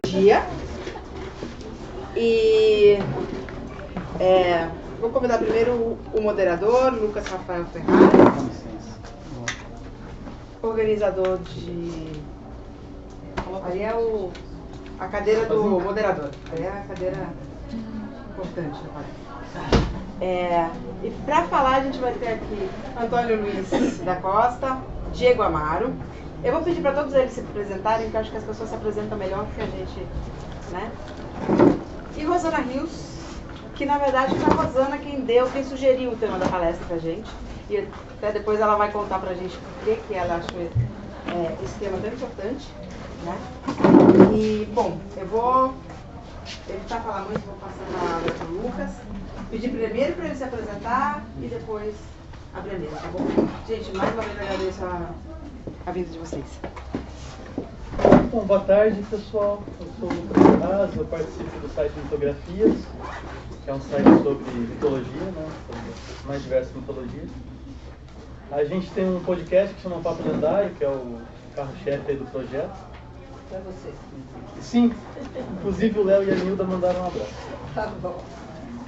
dia. E vou convidar primeiro o moderador, Lucas Rafael Ferraz, organizador de... Ali é a cadeira do moderador, ali é a cadeira importante, parece. E para falar a gente vai ter aqui Antônio Luiz da Costa, Diego Amaro. Eu vou pedir para todos eles se apresentarem, porque eu acho que as pessoas se apresentam melhor que a gente, né? E Rosana Rios, que na verdade foi a Rosana quem sugeriu o tema da palestra pra gente. E até depois ela vai contar pra gente por que ela achou esse tema tão importante, né? E, bom, eu vou evitar falar muito, vou passar a palavra para o Lucas. Pedir primeiro para ele se apresentar e depois abrir a mesa, tá bom? Gente, mais uma vez agradeço a vinda de vocês. Bom, boa tarde, pessoal. Eu sou o Lucas Ferraz, eu participo do site Mitografias, que é um site sobre mitologia, né? Sobre as mais diversas mitologias. A gente tem um podcast que chama Papo Lendário, que é o carro-chefe aí do projeto. Para você. Sim, inclusive o Léo e a Nilda mandaram um abraço. Tá bom.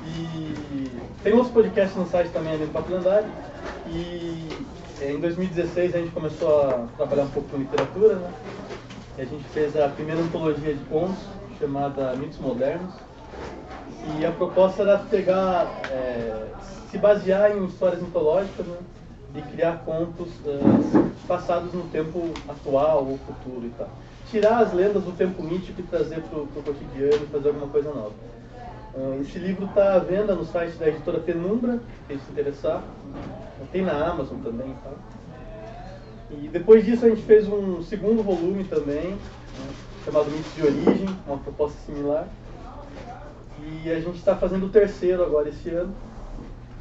E tem outros podcasts no site também, ali no Papo Lendário. E em 2016 a gente começou a trabalhar um pouco com literatura, né? E a gente fez a primeira antologia de contos, chamada Mitos Modernos. E a proposta era pegar, se basear em histórias mitológicas, né? E criar contos passados no tempo atual ou futuro e tal. Tirar as lendas do tempo mítico e trazer para o cotidiano e fazer alguma coisa nova. Esse livro está à venda no site da editora Penumbra, quem se interessar. Tem na Amazon também e tal. E depois disso a gente fez um segundo volume também, né, chamado Mitos de Origem, uma proposta similar. E a gente está fazendo o terceiro agora esse ano,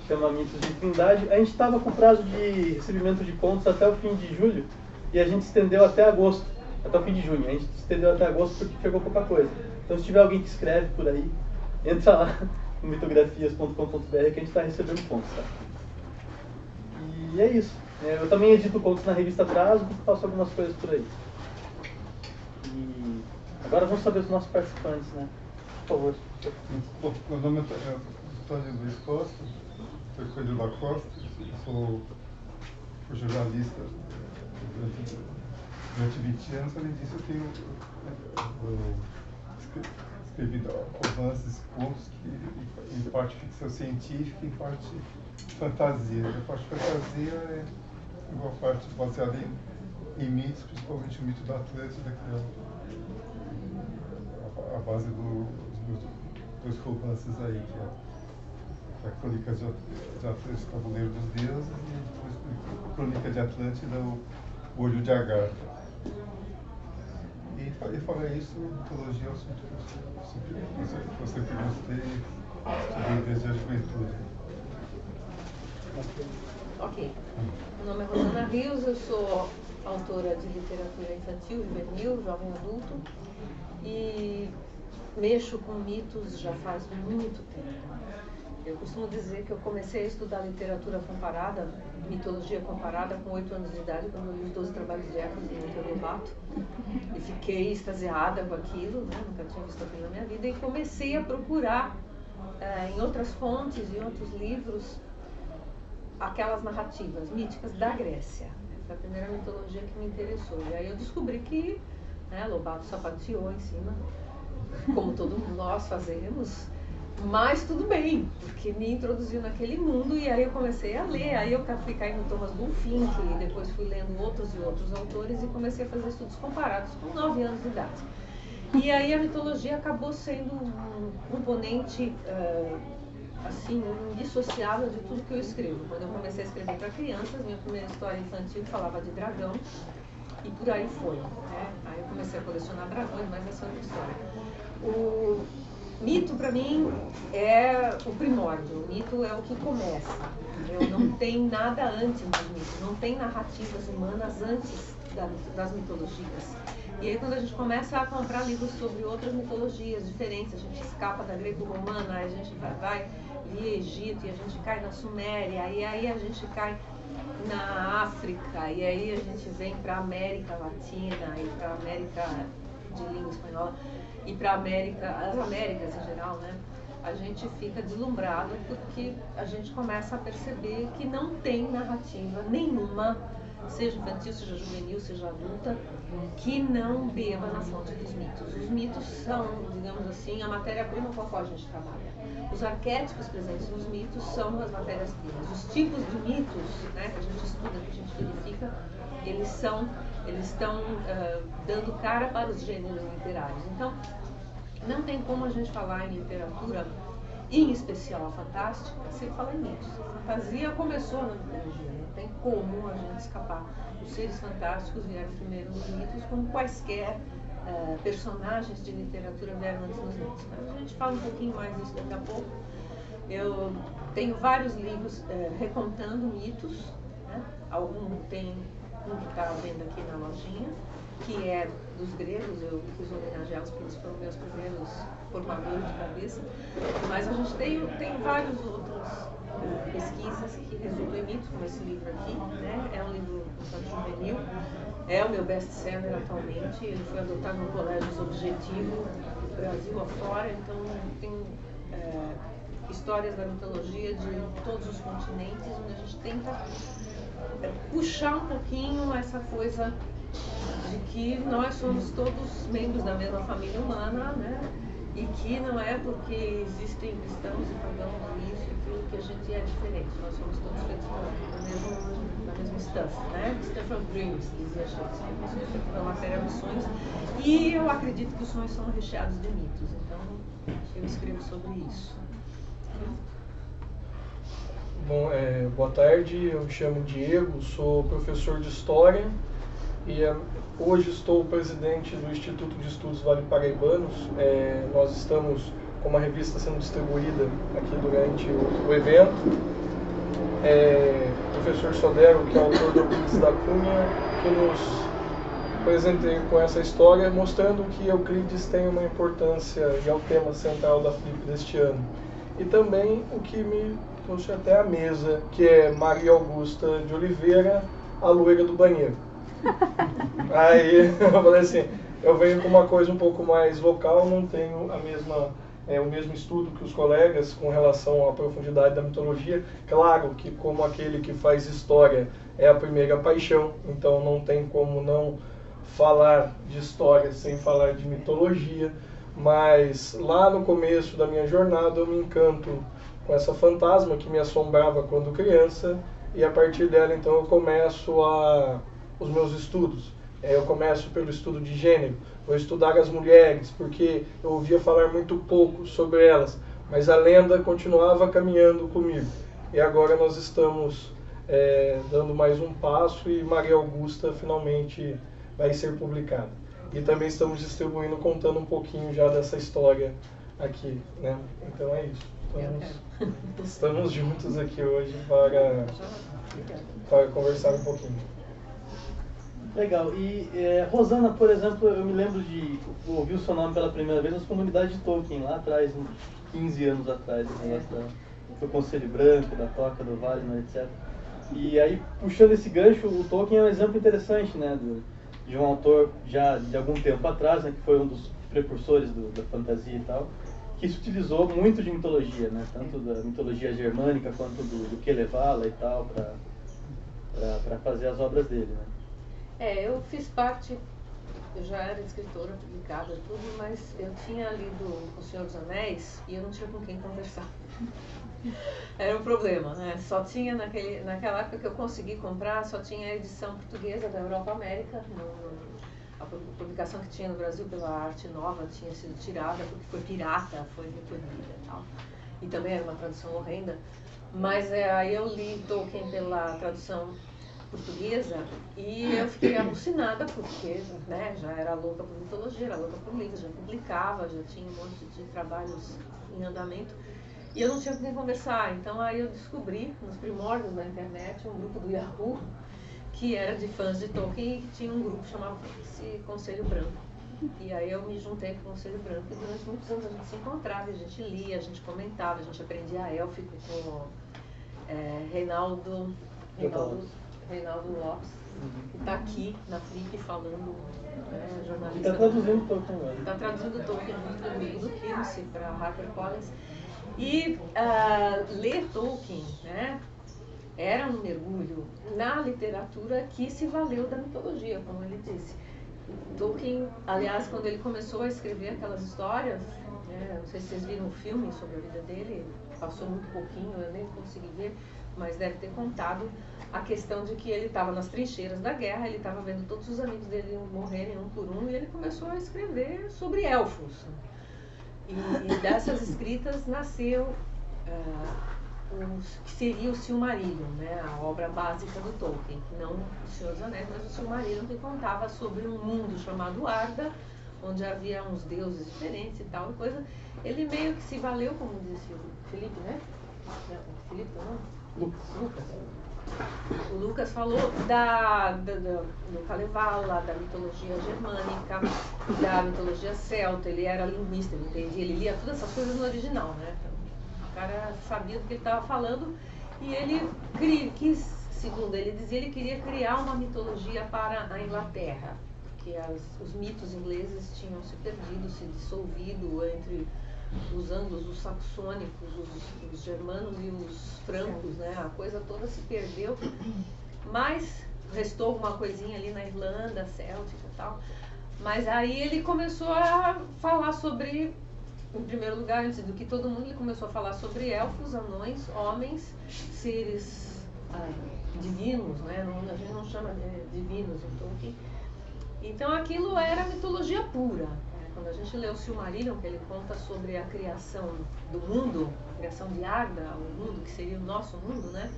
chama Mitos de Trindade. A gente estava com prazo de recebimento de contos até o fim de julho, e a gente estendeu até agosto, até o fim de junho. A gente estendeu até agosto porque chegou pouca coisa. Então se tiver alguém que escreve por aí, entra lá no mitografias.com.br que a gente está recebendo contos, tá? E é isso. Eu também edito contos na revista Trazo e faço algumas coisas por aí. E agora vamos saber os nossos participantes, né? Por favor. Bom, meu nome é Antônio Luiz Costa, sou Coelho da Costa, sou jornalista durante 20 anos. Além disso, eu tenho escrevido romances, contos, que em parte ficção científica, em parte fantasia. A parte fantasia é uma parte baseada em mitos, principalmente o mito da Atlântida, que é a base dos romances aí, que é a Crônica de Atlântida, Tabuleiro dos Deuses, e depois a Crônica de Atlântida, o Olho de Agartha. E fora isso, mitologia é um assunto que eu sempre gostei, estudei desde a juventude. Ok. Meu nome é Rosana Rios, eu sou autora de literatura infantil, juvenil, jovem adulto, e mexo com mitos já faz muito tempo. Eu costumo dizer que eu comecei a estudar literatura comparada, mitologia comparada, com 8 anos de idade, quando eu li os 12 Trabalhos de Hércules do Monteiro Lobato, e fiquei extasiada com aquilo, né? Nunca tinha visto aquilo na minha vida, e comecei a procurar em outras fontes, em outros livros, aquelas narrativas míticas da Grécia. Foi a primeira mitologia que me interessou. E aí eu descobri que, né, Lobato sapateou em cima, como todos nós fazemos, mas tudo bem, porque me introduziu naquele mundo e aí eu comecei a ler. Aí eu fui caindo no Thomas Bulfinch, e depois fui lendo outros e outros autores e comecei a fazer estudos comparados com 9 anos de idade. E aí a mitologia acabou sendo um componente assim, indissociável de tudo que eu escrevo. Quando eu comecei a escrever para crianças, minha primeira história infantil falava de dragão, e por aí foi, né? Aí eu comecei a colecionar dragões, mas essa é outra história. O mito, para mim, é o primórdio. O mito é o que começa, entendeu? Não tem nada antes dos mitos, não tem narrativas humanas antes das mitologias. E aí quando a gente começa a comprar livros sobre outras mitologias diferentes, a gente escapa da greco-romana, a gente vai via Egito, e a gente cai na Suméria, e aí a gente cai na África, e aí a gente vem para a América Latina e para a América de língua espanhola e para as Américas em geral, né? A gente fica deslumbrado porque a gente começa a perceber que não tem narrativa nenhuma, seja infantil, seja juvenil, seja adulta, que não beba na fonte dos mitos. Os mitos são, digamos assim, a matéria-prima com a qual a gente trabalha. Os arquétipos presentes nos mitos são as matérias-primas. Os tipos de mitos, né, que a gente estuda, que a gente verifica, eles estão dando cara para os gêneros literários. Então, não tem como a gente falar em literatura, em especial a fantástica, sem falar em mitos. A fantasia começou na mitologia, não tem como a gente escapar. Os seres fantásticos vieram primeiro nos mitos, como quaisquer personagens de literatura vieram antes nos mitos. Mas a gente fala um pouquinho mais disso daqui a pouco. Eu tenho vários livros recontando mitos, né? Tem um que está vendo aqui na lojinha, que é dos gregos. Eu quis homenageá-los porque eles foram meus primeiros formadores de cabeça, mas a gente tem várias outras pesquisas que resultam em mitos, como esse livro aqui, né? É um livro infanto-juvenil, é o meu best-seller atualmente, ele foi adotado no Colégios Objetivo, Brasil afora, então tem histórias da mitologia de todos os continentes, onde a gente tenta puxar um pouquinho essa coisa de que nós somos todos membros da mesma família humana, né? E que não é porque existem cristãos e pagãos isso e aquilo que a gente é diferente. Nós somos todos feitos da mesma stuff, né? Stuff of dreams, dizia Shakespeare. Nós somos feitos da matéria dos sonhos. E eu acredito que os sonhos são recheados de mitos. Então, eu escrevo sobre isso. Bom, boa tarde, eu me chamo Diego, sou professor de História e hoje estou presidente do Instituto de Estudos Vale Paraibanos. Nós estamos com uma revista sendo distribuída aqui durante o evento. O professor Sodero, que é autor do Euclides da Cunha, que nos presenteia com essa história, mostrando que Euclides tem uma importância e é o tema central da FLIP deste ano. E também o que me trouxe até a mesa, que é Maria Augusta de Oliveira, a loira do banheiro. Aí eu falei assim, eu venho com uma coisa um pouco mais local, não tenho o mesmo estudo que os colegas com relação à profundidade da mitologia. Claro que como aquele que faz história é a primeira paixão, então não tem como não falar de história sem falar de mitologia, mas lá no começo da minha jornada eu me encanto com essa fantasma que me assombrava quando criança, e a partir dela então eu começo os meus estudos. Eu começo pelo estudo de gênero, vou estudar as mulheres, porque eu ouvia falar muito pouco sobre elas, mas a lenda continuava caminhando comigo. E agora nós estamos dando mais um passo e Maria Augusta finalmente vai ser publicada. E também estamos distribuindo, contando um pouquinho já dessa história aqui, né? Então é isso. Estamos juntos aqui hoje para conversar um pouquinho. Legal. E Rosana, por exemplo, eu me lembro de ouvir o seu nome pela primeira vez nas comunidades de Tolkien, lá atrás, uns 15 anos atrás, do Conselho Branco, da Toca do Valinor, etc. E aí, puxando esse gancho, o Tolkien é um exemplo interessante, né, de um autor já de algum tempo atrás, né, que foi um dos precursores da fantasia e tal, que se utilizou muito de mitologia, né, tanto da mitologia germânica quanto do Kalevala e tal, para fazer as obras dele, né. Eu fiz parte, eu já era escritora publicada e tudo, mas eu tinha lido O Senhor dos Anéis e eu não tinha com quem conversar. Era um problema, né? Só tinha, naquela época que eu consegui comprar, só tinha a edição portuguesa da Europa América. A publicação que tinha no Brasil pela Arte Nova tinha sido tirada porque foi pirata, foi recolhida e tal. E também era uma tradução horrenda. Mas aí eu li Tolkien pela tradução portuguesa e eu fiquei alucinada porque, né, já era louca por mitologia, era louca por livros, já publicava, já tinha um monte de trabalhos em andamento e eu não tinha com quem conversar. Então aí eu descobri, nos primórdios da internet, um grupo do Yahoo que era de fãs de Tolkien e que tinha um grupo chamado Conselho Branco. E aí eu me juntei com o Conselho Branco e durante muitos anos a gente se encontrava, a gente lia, a gente comentava, a gente aprendia élfico com Reinaldo Reinaldo Lopes, que está aqui na Flip falando, jornalista. Está traduzindo Tolkien agora. Está traduzindo Tolkien junto comigo do Quilmes para HarperCollins. E ler Tolkien, né, era um mergulho na literatura que se valeu da mitologia, como ele disse. Tolkien, aliás, quando ele começou a escrever aquelas histórias, não sei se vocês viram o filme sobre a vida dele, passou muito pouquinho, eu nem consegui ver, mas deve ter contado a questão de que ele estava nas trincheiras da guerra, ele estava vendo todos os amigos dele morrerem um por um, e ele começou a escrever sobre elfos. E dessas escritas nasceu que seria o Silmarillion, né, a obra básica do Tolkien, não o Senhor dos Anéis, mas o Silmarillion, que contava sobre um mundo chamado Arda, onde havia uns deuses diferentes e tal, e coisa. Ele meio que se valeu, como disse o Felipe, né? Felipe, não? Lucas. O Lucas falou do Kalevala, da mitologia germânica, da mitologia celta. Ele era linguista, ele entendia, ele lia todas essas coisas no original, né? O cara sabia do que ele estava falando, e ele quis, segundo ele dizia, ele queria criar uma mitologia para a Inglaterra, porque os mitos ingleses tinham se perdido, se dissolvido entre os anglos, os saxônicos, os germanos e os francos, né? A coisa toda se perdeu, mas restou alguma coisinha ali na Irlanda, céltica e tal. Mas aí ele começou a falar sobre, em primeiro lugar, antes do que todo mundo, ele começou a falar sobre elfos, anões, homens, seres divinos, né? A gente não chama de divinos em Tolkien. Então aquilo era mitologia pura. Quando a gente lê o Silmarillion, que ele conta sobre a criação do mundo, a criação de Arda, o mundo que seria o nosso mundo, né?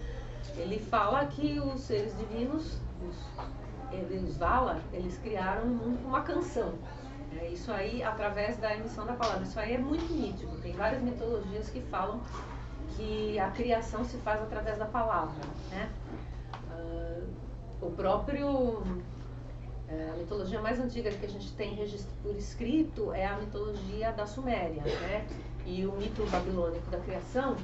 Ele fala que os seres divinos, os Valar, eles criaram um mundo com uma canção. Isso aí, através da emissão da palavra. Isso aí é muito nítido. Tem várias mitologias que falam que a criação se faz através da palavra, né? O próprio... A mitologia mais antiga que a gente tem registro por escrito é a mitologia da Suméria, né? E o mito babilônico da criação,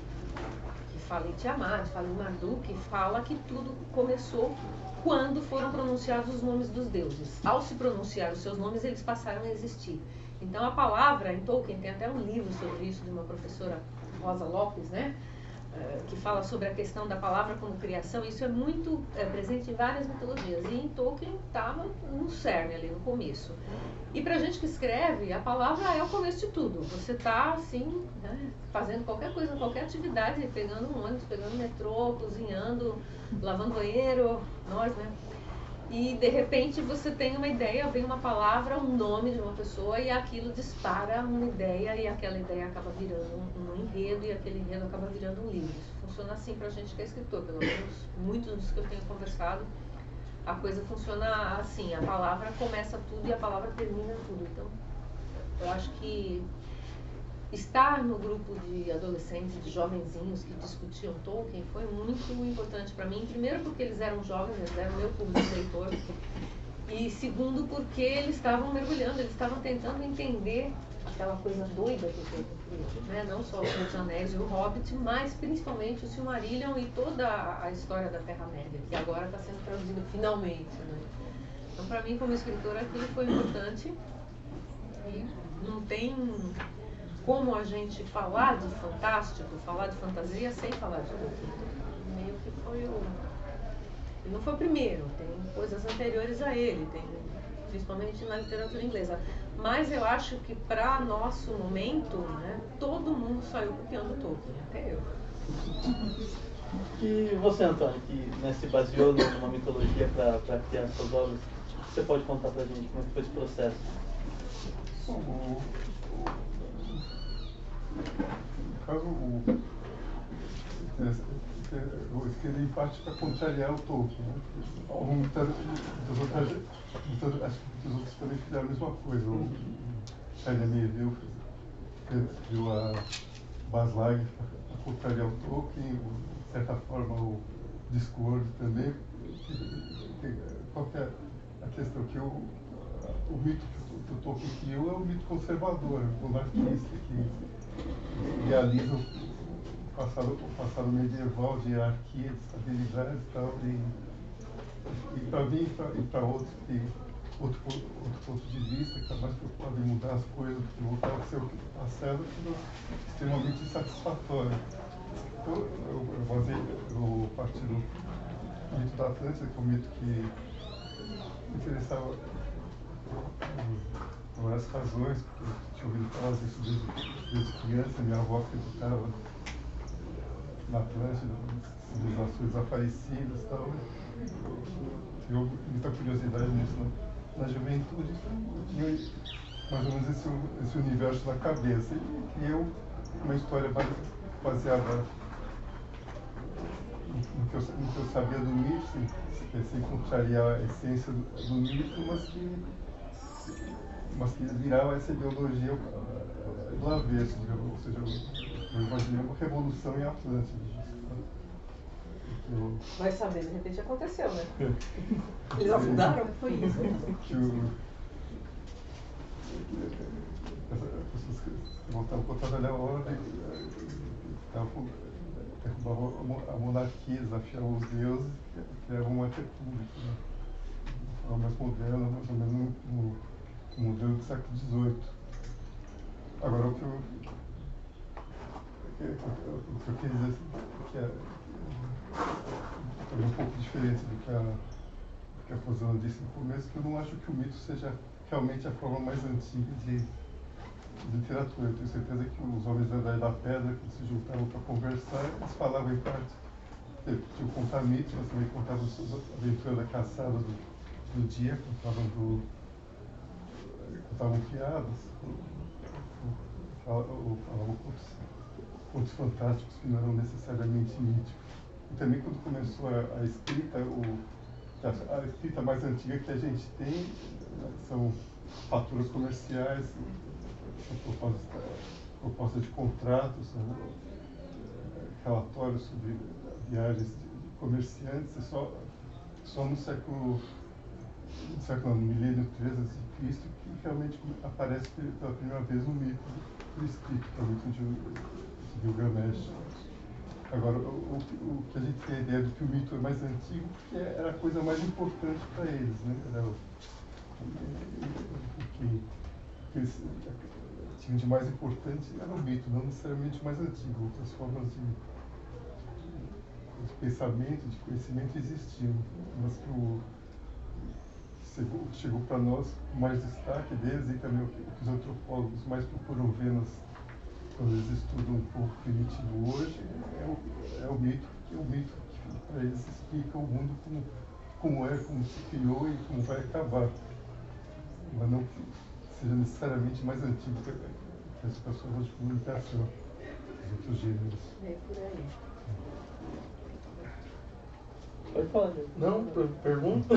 que fala em Tiamat, fala em Marduk, fala que tudo começou quando foram pronunciados os nomes dos deuses. Ao se pronunciar os seus nomes, eles passaram a existir. Então a palavra, em Tolkien, tem até um livro sobre isso de uma professora, Rosa Lopes, né? Que fala sobre a questão da palavra como criação. Isso é muito presente em várias mitologias, e em Tolkien estava no cerne ali, no começo. E pra gente que escreve, a palavra é o começo de tudo. Você tá assim, né, fazendo qualquer coisa, qualquer atividade, pegando um ônibus, pegando um metrô, cozinhando, lavando banheiro, nós, né? E de repente você tem uma ideia, vem uma palavra, um nome de uma pessoa, e aquilo dispara uma ideia, e aquela ideia acaba virando um enredo, e aquele enredo acaba virando um livro. Isso funciona assim pra gente que é escritor, pelo menos muitos dos que eu tenho conversado, a coisa funciona assim, a palavra começa tudo e a palavra termina tudo. Então, eu acho que estar no grupo de adolescentes, de jovenzinhos que discutiam Tolkien foi muito importante para mim. Primeiro porque eles eram jovens, eles eram meu público leitor. E segundo porque eles estavam mergulhando, eles estavam tentando entender aquela coisa doida que foi construída, né? Não só o Senhor dos Anéis e o Hobbit, mas principalmente o Silmarillion e toda a história da Terra-média, que agora está sendo traduzida finalmente, né? Então, para mim, como escritora, aquilo foi importante. E não tem como a gente falar de fantástico, falar de fantasia sem falar de Tolkien. Meio que foi o... Ele não foi o primeiro, tem coisas anteriores a ele, tem, principalmente na literatura inglesa. Mas eu acho que para nosso momento, né, todo mundo saiu copiando Tolkien, até eu. E você, Antônio, que, né, se baseou numa mitologia para criar suas obras, o que você pode contar para a gente como foi esse processo? No caso, eu escrevi em parte para contrariar o Tolkien, né? Muitas outras também fizeram a mesma coisa. O Charlie Mayhew escreveu a Baslag para contrariar o Tolkien, de certa forma o Discworld também. Qual que é a questão? Que o mito que o Tolkien criou é um mito conservador, monarquista, que realiza o passado medieval de hierarquia, de estabilidade e tal, E para mim e para outros que tem outro ponto de vista, que está mais preocupado em mudar as coisas do que voltar a ser o que está sendo, extremamente insatisfatório. Então, eu parti do mito da Atlântida, que é um mito que me interessava por várias razões, porque eu tinha ouvido falar disso desde criança, minha avó acreditava na Atlântida, civilizações desaparecidas e tal. Eu muita curiosidade nisso na juventude, então eu tinha mais ou menos esse universo na cabeça. E criei uma história baseada no que eu sabia do mito, que se encontraria a essência do mito, mas que virava essa ideologia do avesso, digamos, ou seja, eu imaginei uma revolução em Atlântida. Vai saber, de repente aconteceu, né? Eles afundaram? Foi isso. As pessoas que voltavam para trabalhar a ordem, derrubavam a monarquia, desafiavam os deuses, criavam uma república, né? De forma mais moderna, mais ou menos no modelo do século XVIII. Agora, o que eu queria dizer que é um pouco diferente do que a Rosana disse no começo, que eu não acho que o mito seja realmente a forma mais antiga de literatura. Eu tenho certeza que os homens da Idade da Pedra, que se juntavam para conversar, eles falavam em parte, tinham contar mitos, mas também contavam suas aventuras da caçada do dia, contavam piadas, falavam contos fantásticos que não eram necessariamente míticos. E também quando começou a escrita, a escrita mais antiga que a gente tem, são faturas comerciais, propostas de contratos, relatórios sobre viagens de comerciantes, e só no no milênio 3 a.C., que realmente aparece pela primeira vez um mito por escrito, que é o mito de Gilgamesh. Agora, o que a gente tem a ideia de que o mito é mais antigo, porque era a coisa mais importante para eles, né? Era o que eles tinham de mais importante era o mito, não necessariamente o mais antigo. Outras formas de pensamento, de conhecimento existiam, mas que chegou para nós com mais destaque deles, e também o que os antropólogos mais procuram ver quando eles estudam um povo primitivo hoje, é o mito, porque é o mito que para eles explica o mundo como é, como se criou e como vai acabar. Mas não que seja necessariamente mais antigo que as formas de comunicação, os outros gêneros. É por aí. Pode falar, gente. Não? Pergunta?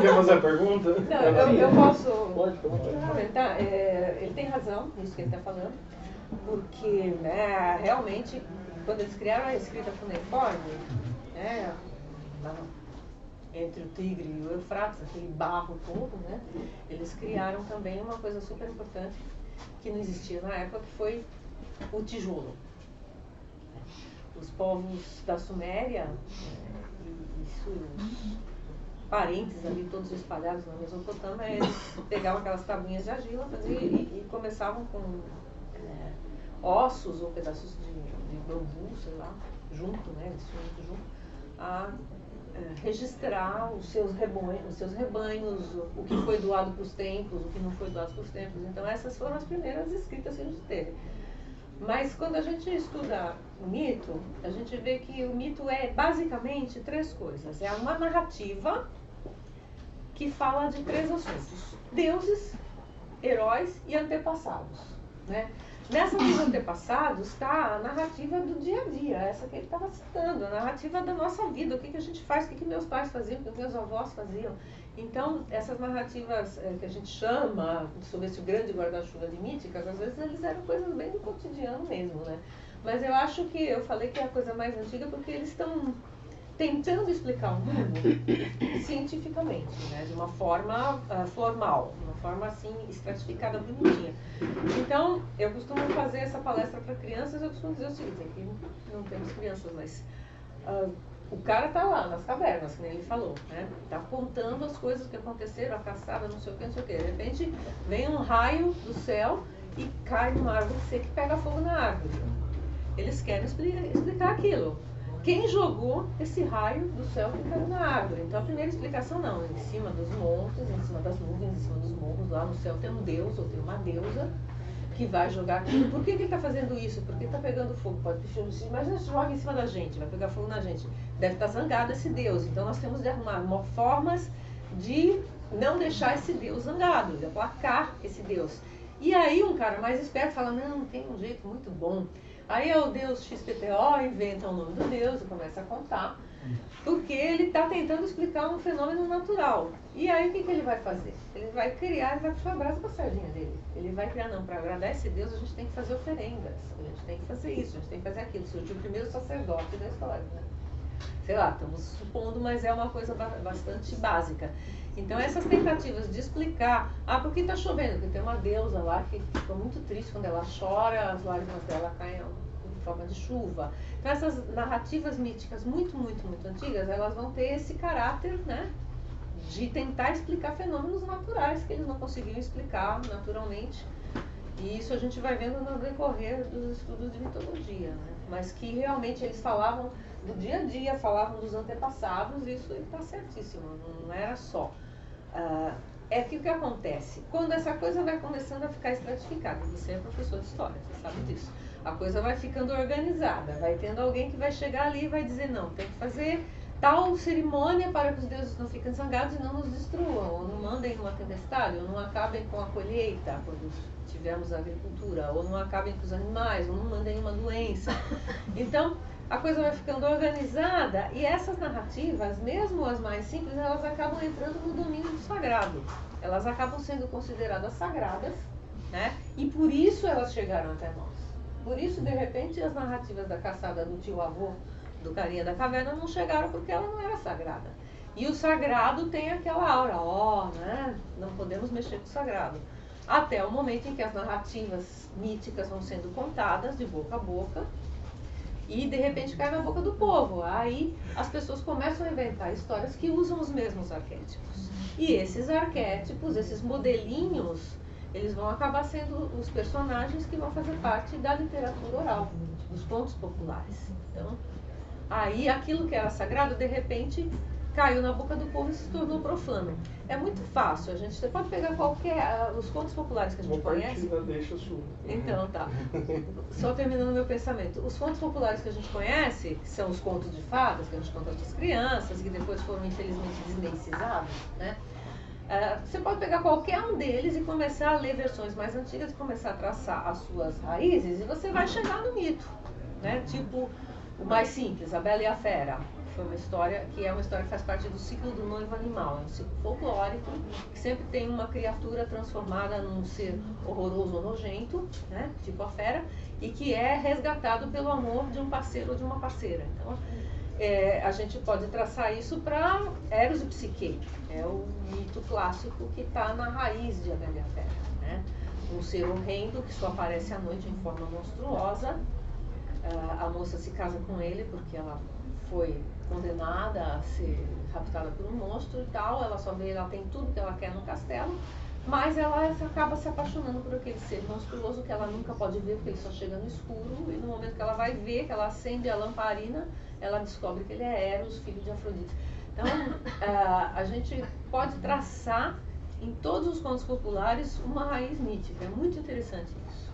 Quer fazer a pergunta? Não, eu posso Pode. comentar. Ele tem razão nisso que ele está falando, porque, né, realmente, quando eles criaram a escrita cuneiforme, né, entre o Tigre e o Eufrates, aquele barro todo, né, eles criaram também uma coisa super importante que não existia na época, que foi o tijolo. Os povos da Suméria, e seus parentes ali, todos espalhados na Mesopotâmia, eles pegavam aquelas tabuinhas de argila e começavam com ossos ou pedaços de bambu, sei lá, junto, né, eles tinham muito junto, a registrar os seus rebanhos, o que foi doado para os templos, o que não foi doado para os templos. Então essas foram as primeiras escritas que a gente teve. Mas quando a gente estuda o mito, a gente vê que o mito é basicamente três coisas. É uma narrativa que fala de três assuntos: deuses, heróis e antepassados, né? Nessa dos antepassados está a narrativa do dia a dia, essa que ele estava citando, a narrativa da nossa vida, o que a gente faz, o que meus pais faziam, o que meus avós faziam. Então, essas narrativas que a gente chama, sobre esse grande guarda-chuva de míticas, às vezes eles eram coisas bem do cotidiano mesmo, né? Mas eu acho que, eu falei que é a coisa mais antiga porque eles estão tentando explicar o mundo cientificamente, né? De uma forma formal, uma forma assim, estratificada, bonitinha. Então, eu costumo fazer essa palestra para crianças, eu costumo dizer o seguinte, aqui não temos crianças, mas O cara tá lá nas cavernas, que nem ele falou, né? Tá contando as coisas que aconteceram, a caçada, não sei o que, não sei o que. De repente vem um raio do céu e cai numa árvore seca e pega fogo na árvore. Eles querem explicar aquilo. Quem jogou esse raio do céu que caiu na árvore? Então a primeira explicação não, em cima dos montes, em cima das nuvens, em cima dos morros, lá no céu tem um deus ou tem uma deusa que vai jogar aquilo. Por que ele está fazendo isso? Porque está pegando fogo. Pode, imagina se joga em cima da gente, vai pegar fogo na gente. Deve estar zangado esse deus. Então nós temos de arrumar formas de não deixar esse deus zangado, de aplacar esse deus. E aí um cara mais esperto fala, não, tem um jeito muito bom. Aí é o deus XPTO, inventa o nome do deus e começa a contar, porque ele está tentando explicar um fenômeno natural. E aí o que ele vai fazer? Ele vai criar, ele vai puxar a brasa para a sardinha dele. Ele vai criar, não, para agradar esse deus a gente tem que fazer oferendas, a gente tem que fazer isso, a gente tem que fazer aquilo. Surgiu o primeiro sacerdote da história, né? Sei lá, estamos supondo, mas é uma coisa bastante básica. Então essas tentativas de explicar, por que está chovendo? Porque tem uma deusa lá que ficou muito triste quando ela chora, as lágrimas dela caem em forma de chuva. Então essas narrativas míticas muito, muito, muito antigas, elas vão ter esse caráter, né, de tentar explicar fenômenos naturais que eles não conseguiam explicar naturalmente. E isso a gente vai vendo no decorrer dos estudos de mitologia, né? Mas que realmente eles falavam do dia a dia, falavam dos antepassados, isso está certíssimo, não era só. É que o que acontece? Quando essa coisa vai começando a ficar estratificada, você é professor de história, você sabe disso, a coisa vai ficando organizada, vai tendo alguém que vai chegar ali e vai dizer, não, tem que fazer tal cerimônia para que os deuses não fiquem zangados e não nos destruam, ou não mandem uma tempestade, ou não acabem com a colheita quando tivermos agricultura, ou não acabem com os animais, ou não mandem uma doença. Então, a coisa vai ficando organizada e essas narrativas, mesmo as mais simples, elas acabam entrando no domínio do sagrado. Elas acabam sendo consideradas sagradas, né? E por isso elas chegaram até nós. Por isso, de repente, as narrativas da caçada do tio-avô do carinha da caverna não chegaram porque ela não era sagrada. E o sagrado tem aquela aura, né? Não podemos mexer com o sagrado. Até o momento em que as narrativas míticas vão sendo contadas de boca a boca, e de repente cai na boca do povo. Aí as pessoas começam a inventar histórias que usam os mesmos arquétipos. E esses arquétipos, esses modelinhos, eles vão acabar sendo os personagens que vão fazer parte da literatura oral, dos contos populares. Então, aí aquilo que era sagrado, de repente, caiu na boca do povo e se tornou profano. É muito fácil, você pode pegar os contos populares que a gente conhece. Deixa sua. Então, tá. Só terminando meu pensamento. Os contos populares que a gente conhece, que são os contos de fadas, que a gente conta para as crianças, que depois foram infelizmente desmeicizados, né? Você pode pegar qualquer um deles e começar a ler versões mais antigas e começar a traçar as suas raízes e você vai chegar no mito, né? Tipo, o mais simples, A Bela e a Fera. Foi uma história que faz parte do ciclo do noivo animal, é um ciclo folclórico que sempre tem uma criatura transformada num ser horroroso ou nojento, né, tipo a fera, e que é resgatado pelo amor de um parceiro ou de uma parceira. Então, a gente pode traçar isso para Eros e Psique, é o mito clássico que está na raiz de A Bela e a Fera, né? Um ser horrendo que só aparece à noite em forma monstruosa. A moça se casa com ele porque ela foi condenada a ser raptada por um monstro e tal, ela tem tudo que ela quer no castelo, mas ela acaba se apaixonando por aquele ser monstruoso que ela nunca pode ver porque ele só chega no escuro, e no momento que ela vai ver, que ela acende a lamparina, ela descobre que ele é Eros, filho de Afrodite. Então, a gente pode traçar em todos os contos populares uma raiz mítica, é muito interessante isso.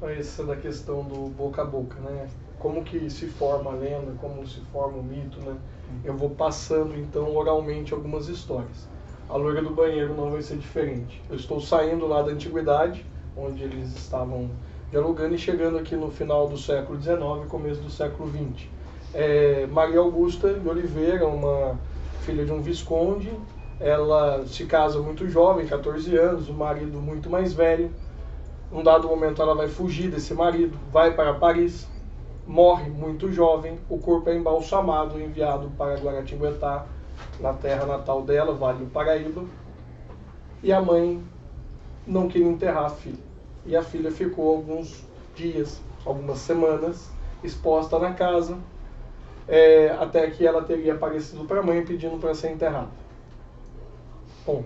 Essa da questão do boca a boca, né? Como que se forma a lenda, como se forma o mito, né? Eu vou passando, então, oralmente algumas histórias. A Loira do Banheiro não vai ser diferente. Eu estou saindo lá da Antiguidade, onde eles estavam dialogando, e chegando aqui no final do século XIX, começo do século XX. Maria Augusta de Oliveira, uma filha de um visconde, ela se casa muito jovem, 14 anos, o marido muito mais velho. Num dado momento ela vai fugir desse marido, vai para Paris, morre muito jovem, o corpo é embalsamado, enviado para Guaratinguetá, na terra natal dela, Vale do Paraíba, e a mãe não queria enterrar a filha. E a filha ficou alguns dias, algumas semanas, exposta na casa, até que ela teria aparecido para a mãe pedindo para ser enterrada. Bom,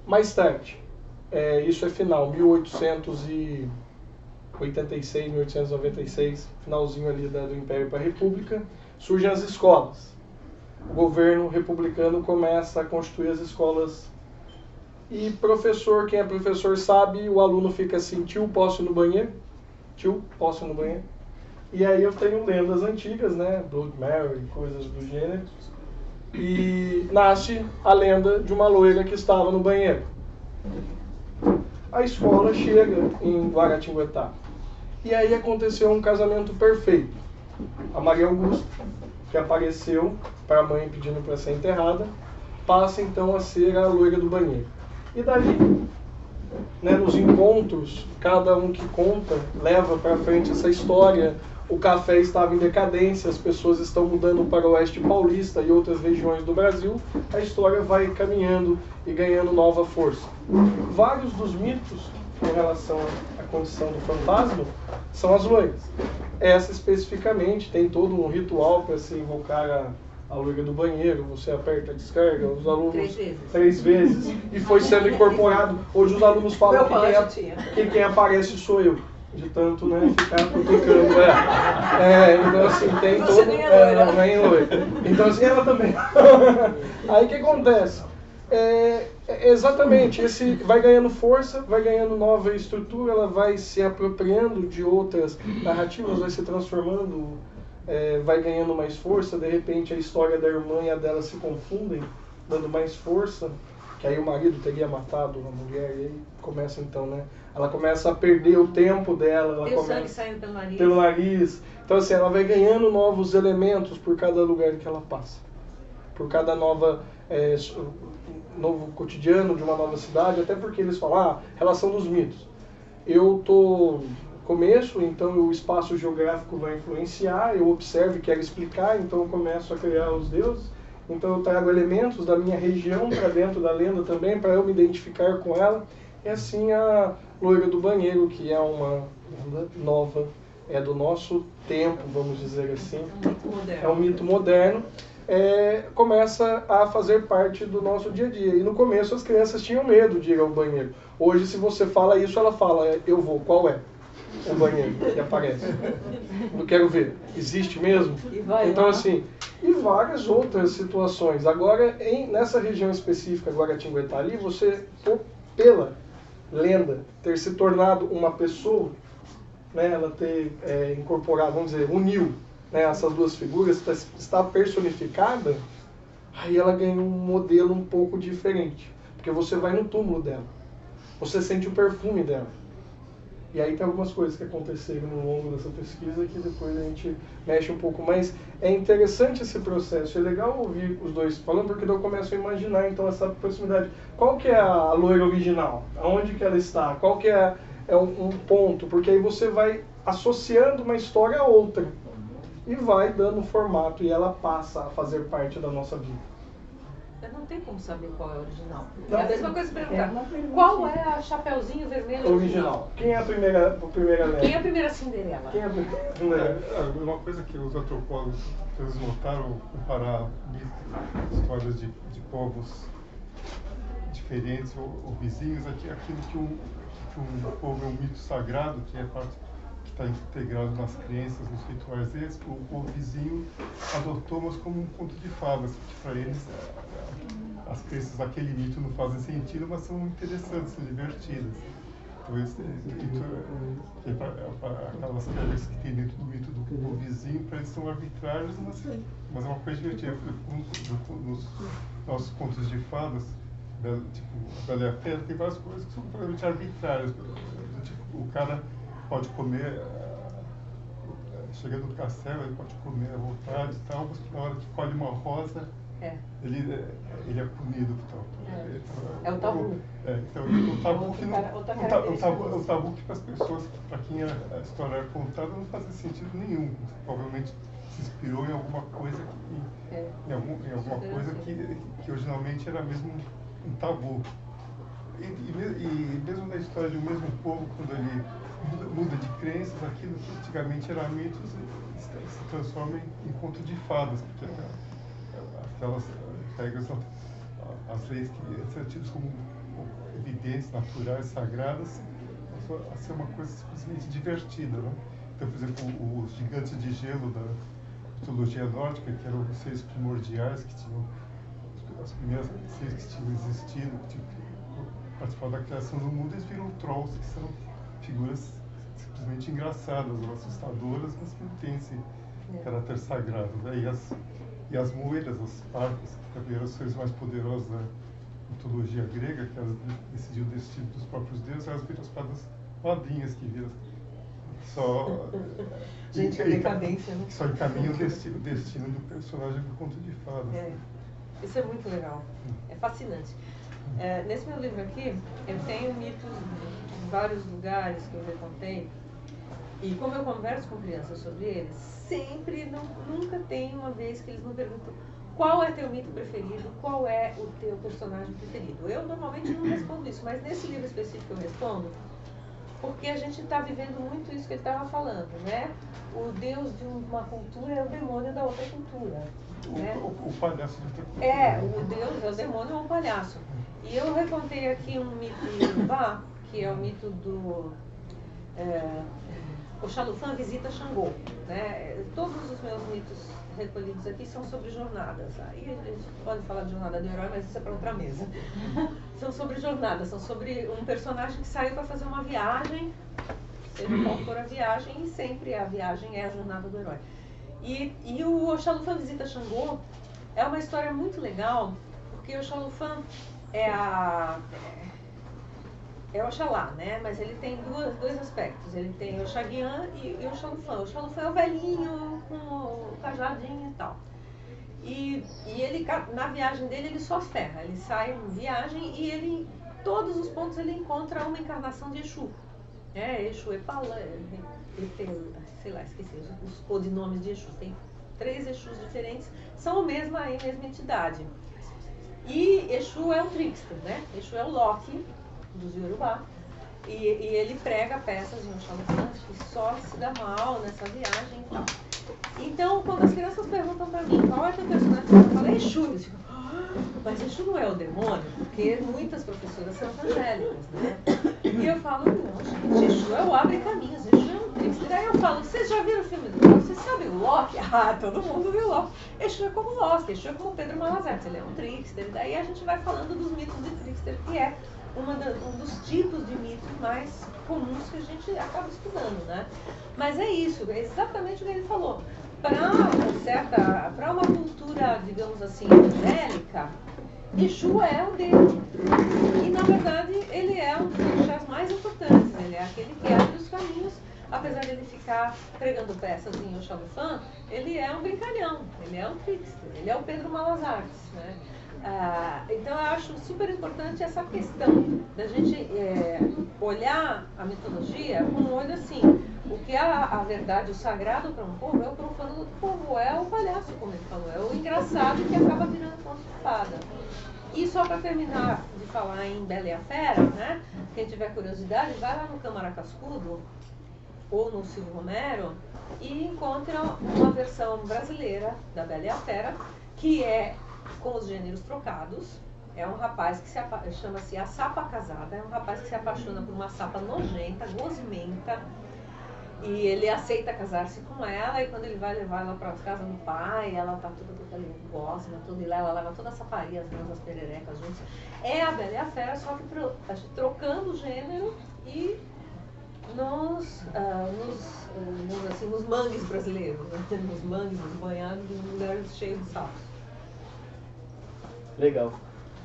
mais tarde, isso é final, 1886, 1896, finalzinho ali do Império para a República, surgem as escolas. O governo republicano começa a constituir as escolas. E professor, quem é professor sabe, o aluno fica assim, tio, posso ir no banheiro? Tio, posso ir no banheiro? E aí eu tenho lendas antigas, né? Blood Mary, coisas do gênero. E nasce a lenda de uma loira que estava no banheiro. A escola chega em Guaratinguetá. E aí aconteceu um casamento perfeito. A Maria Augusta, que apareceu para a mãe pedindo para ser enterrada, passa então a ser a loira do banheiro. E dali, né, nos encontros, cada um que conta leva para frente essa história. O café estava em decadência, as pessoas estão mudando para o oeste paulista e outras regiões do Brasil. A história vai caminhando e ganhando nova força. Vários dos mitos em relação à condição do fantasma são as loiras. Essa especificamente tem todo um ritual para se invocar a loira do banheiro, você aperta a descarga, os alunos 3 vezes, e foi sendo incorporado. Hoje os alunos falam que quem aparece sou eu, de tanto, né, ficar cutucando. Então assim, tem todo... nem loira. Então assim, ela também. Aí o que acontece? Exatamente, esse vai ganhando força, vai ganhando nova estrutura, ela vai se apropriando de outras narrativas, vai se transformando, vai ganhando mais força. De repente a história da irmã e a dela se confundem, dando mais força, que aí o marido teria matado a mulher, e aí começa então, né? Ela começa a perder o tempo dela, ela começa sangue saindo pelo nariz. Então assim, ela vai ganhando novos elementos por cada lugar que ela passa, por cada novo cotidiano de uma nova cidade, até porque eles falam, relação dos mitos. Eu estou no começo, então o espaço geográfico vai influenciar, eu observo e quero explicar, então eu começo a criar os deuses. Então eu trago elementos da minha região para dentro da lenda também, para eu me identificar com ela. E assim a loira do banheiro, que é uma lenda nova, é do nosso tempo, vamos dizer assim. É um mito moderno. Começa a fazer parte do nosso dia a dia. E no começo as crianças tinham medo de ir ao banheiro. Hoje, se você fala isso, ela fala, eu vou, qual é o banheiro que aparece? Não quero ver. Existe mesmo? Então assim, e várias outras situações. Agora, nessa região específica, Guaratinguetá ali, você, pela lenda, ter se tornado uma pessoa, né, ela ter incorporado, vamos dizer, uniu, né, essas duas figuras, está personificada, aí ela ganha um modelo um pouco diferente. Porque você vai no túmulo dela, você sente o perfume dela. E aí tem algumas coisas que aconteceram no longo dessa pesquisa que depois a gente mexe um pouco. Mas é interessante esse processo, é legal ouvir os dois falando, porque eu começo a imaginar então essa proximidade. Qual que é a loira original? Aonde que ela está? Qual que é um ponto? Porque aí você vai associando uma história a outra. E vai dando formato, e ela passa a fazer parte da nossa vida. Não tem como saber qual é o original. É a mesma coisa perguntar, qual é a Chapeuzinho Vermelho original? Quem é a primeira lenda? Quem é a primeira Cinderela? Quem é a primeira? Uma coisa que os antropólogos notaram, comparar histórias de povos diferentes ou vizinhos, aquilo que um povo é um mito sagrado, que é parte está integrado nas crenças, nos rituais deles, o povo vizinho adotou, mas como um conto de fadas, que para eles as crenças daquele mito não fazem sentido, mas são interessantes, são divertidas. Então, esse mito, aquelas crenças que tem dentro do mito do povo vizinho, para eles são arbitrários, mas é uma coisa divertida. Nos nossos contos de fadas, tipo a Bela e a Fera, tem várias coisas que são completamente arbitrárias. Tipo, o cara pode comer, chegando no castelo, ele pode comer à vontade e tal, mas na hora que colhe uma rosa, ele é punido. Então, é o tabu. Então, o tabu que o tabu que para as pessoas, para quem a história é contada, não fazia sentido nenhum. Provavelmente se inspirou em alguma coisa que originalmente era mesmo um tabu. E mesmo na história de um mesmo povo, quando ele muda de crenças, aquilo que antigamente era mitos se transforma em conto de fadas, porque aquelas regras, as leis que antes eram tidas como evidentes, naturais, sagradas, passou a ser uma coisa simplesmente divertida, né? Então, por exemplo, os gigantes de gelo da mitologia nórdica, que eram os seres primordiais, que tinham as primeiras seres que tinham existido, que participaram da criação do mundo, eles viram trolls, que são figuras simplesmente engraçadas, ou assustadoras, mas que não têm esse caráter sagrado, né? E as moedas, as parcas, que também eram os seres mais poderosos da mitologia grega, que elas decidiam o destino dos próprios deuses, elas viram as fadas madrinhas, que viram só... Gente, que decadência, né? Que só encaminham o destino do personagem do conto de fadas. Isso é muito legal, é fascinante. Nesse meu livro aqui, eu tenho mitos de vários lugares que eu recontei, e como eu converso com crianças sobre eles, sempre, nunca tem uma vez que eles me perguntam qual é teu mito preferido, qual é o teu personagem preferido. Eu normalmente não respondo isso, mas nesse livro específico eu respondo, porque a gente está vivendo muito isso que ele estava falando, né? O Deus de uma cultura é o demônio da outra cultura. Né? O palhaço de outra cultura. O Deus é o demônio ou o palhaço. E eu recontei aqui um mito de Yorubá, que é o mito do Oxalufã visita Xangô. Né? Todos os meus mitos recolhidos aqui são sobre jornadas. Aí a gente pode falar de jornada do herói, mas isso é para outra mesa. São sobre jornadas, são sobre um personagem que saiu para fazer uma viagem, seja qual for a viagem, e sempre a viagem é a jornada do herói. E o Oxalufã visita Xangô é uma história muito legal, porque o Oxalufã é Oxalá, né? Mas ele tem dois aspectos. Ele tem o Oxaguian e o Oxalufã. O Oxalufã é o velhinho, com o cajadinho e tal. E ele, na viagem dele, ele só ferra. Ele sai em viagem e ele, em todos os pontos, ele encontra uma encarnação de Exu. Exu Epalã, ele tem, sei lá, esqueci os codinomes de Exu. Tem 3 Exus diferentes, são a mesma entidade. E Exu é um trickster, né? Exu é o Loki dos Yorubá. E ele prega peças em Oxalufã que só se dá mal nessa viagem e tal. Então, quando as crianças perguntam pra mim qual é o teu personagem, eu falo Exu. Eles ficam, mas Exu não é o demônio? Porque muitas professoras são evangélicas, né? E eu falo, não, gente, Exu é o abre caminhos, Exu é um trickster. Aí eu falo, vocês já viram o filme do Loki? Vocês sabem o Loki? Todo mundo viu o Loki. Exu é como o Loki, Exu é como o Pedro Malazarte, ele é um trickster. E daí a gente vai falando dos mitos de trickster, que é um dos tipos de mitos mais comuns que a gente acaba estudando, né? Mas é isso, é exatamente o que ele falou. Para uma cultura, digamos assim, evangélica, Exu é o Deus. E, na verdade, ele é um dos orixás mais importantes. Ele é aquele que abre os caminhos. Apesar de ele ficar pregando peças em Oxalufã, ele é um brincalhão, ele é um trickster, ele é o Pedro Malazarte, né? Então eu acho super importante essa questão da gente olhar a mitologia com um olho assim. O que é a verdade, o sagrado para um povo é o profano do povo, é o palhaço, como ele falou, é o engraçado que acaba virando conto de fada. E só para terminar de falar em Bela e a Fera, né? Quem tiver curiosidade, vai lá no Câmara Cascudo ou no Silvio Romero e encontra uma versão brasileira da Bela e a Fera, que é com os gêneros trocados. É um rapaz que chama-se A Sapa Casada, é um rapaz que se apaixona por uma sapa nojenta, gosmenta, e ele aceita casar-se com ela, e quando ele vai levar ela para a casa do pai, ela tá toda ali, gosma, tudo, e lá ela leva toda a saparia, as mãos, as pererecas juntas. É a Bela e a Fera, só que trocando o gênero e nos mangues brasileiros, né? Nos mangues, nos banhados, nos lugares cheios de sapos. Legal.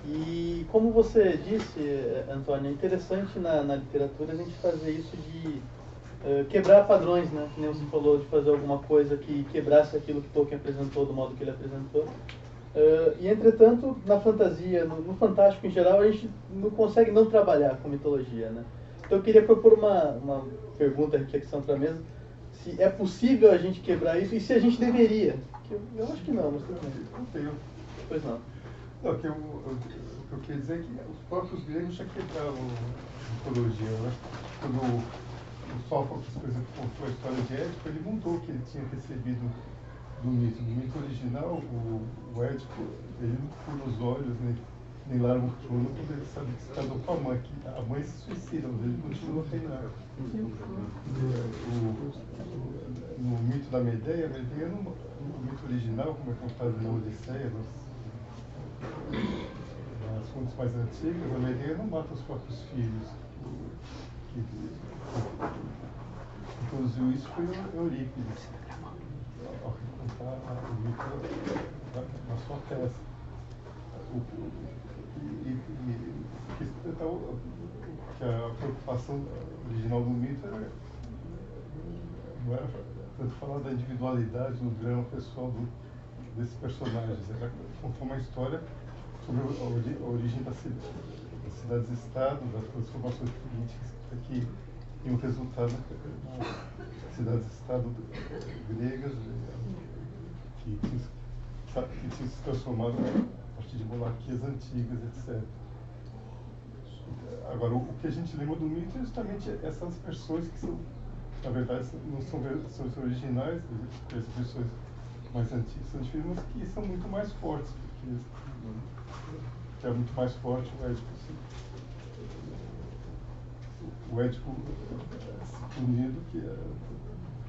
E como você disse, Antônio, é interessante na literatura a gente fazer isso de quebrar padrões, né? Que nem você falou, de fazer alguma coisa que quebrasse aquilo que Tolkien apresentou do modo que ele apresentou. E entretanto, na fantasia, no fantástico em geral, a gente não consegue não trabalhar com mitologia, né? Então eu queria propor uma pergunta, reflexão para a mesa. Se é possível a gente quebrar isso e se a gente deveria. Eu acho que não, mas tudo bem. Não tenho. Pois não. Não, o que eu queria dizer é que os próprios gregos já quebravam a mitologia, né? Quando o Sófocles, por exemplo, contou a história de Édipo, ele mudou o que ele tinha recebido do mito. No mito original, o Édipo, ele não fura os olhos, nem larga o trono, quando ele sabe que se casou com a mãe, que a mãe se suicida, mas ele continua reinando. No mito da Medeia, no mito original, como é contado na Odisseia, nas fontes mais antigas, a Medeia não mata os próprios filhos. Quem introduziu isso foi Eurípides, ao contar o mito na sua peça. Que a preocupação original do mito não era tanto falar da individualidade, do drama pessoal desses personagens, era contar uma história sobre a origem das cidades-estado, das transformações políticas que iam resultar nas cidades-estado gregas, que tinham se transformado a partir de monarquias antigas, etc. Agora, o que a gente lembra do mito é justamente essas versões que são, na verdade, não são versões originais, as versões mais antigas são diferentes, mas que são muito mais fortes, porque é muito mais forte o Édipo se punido que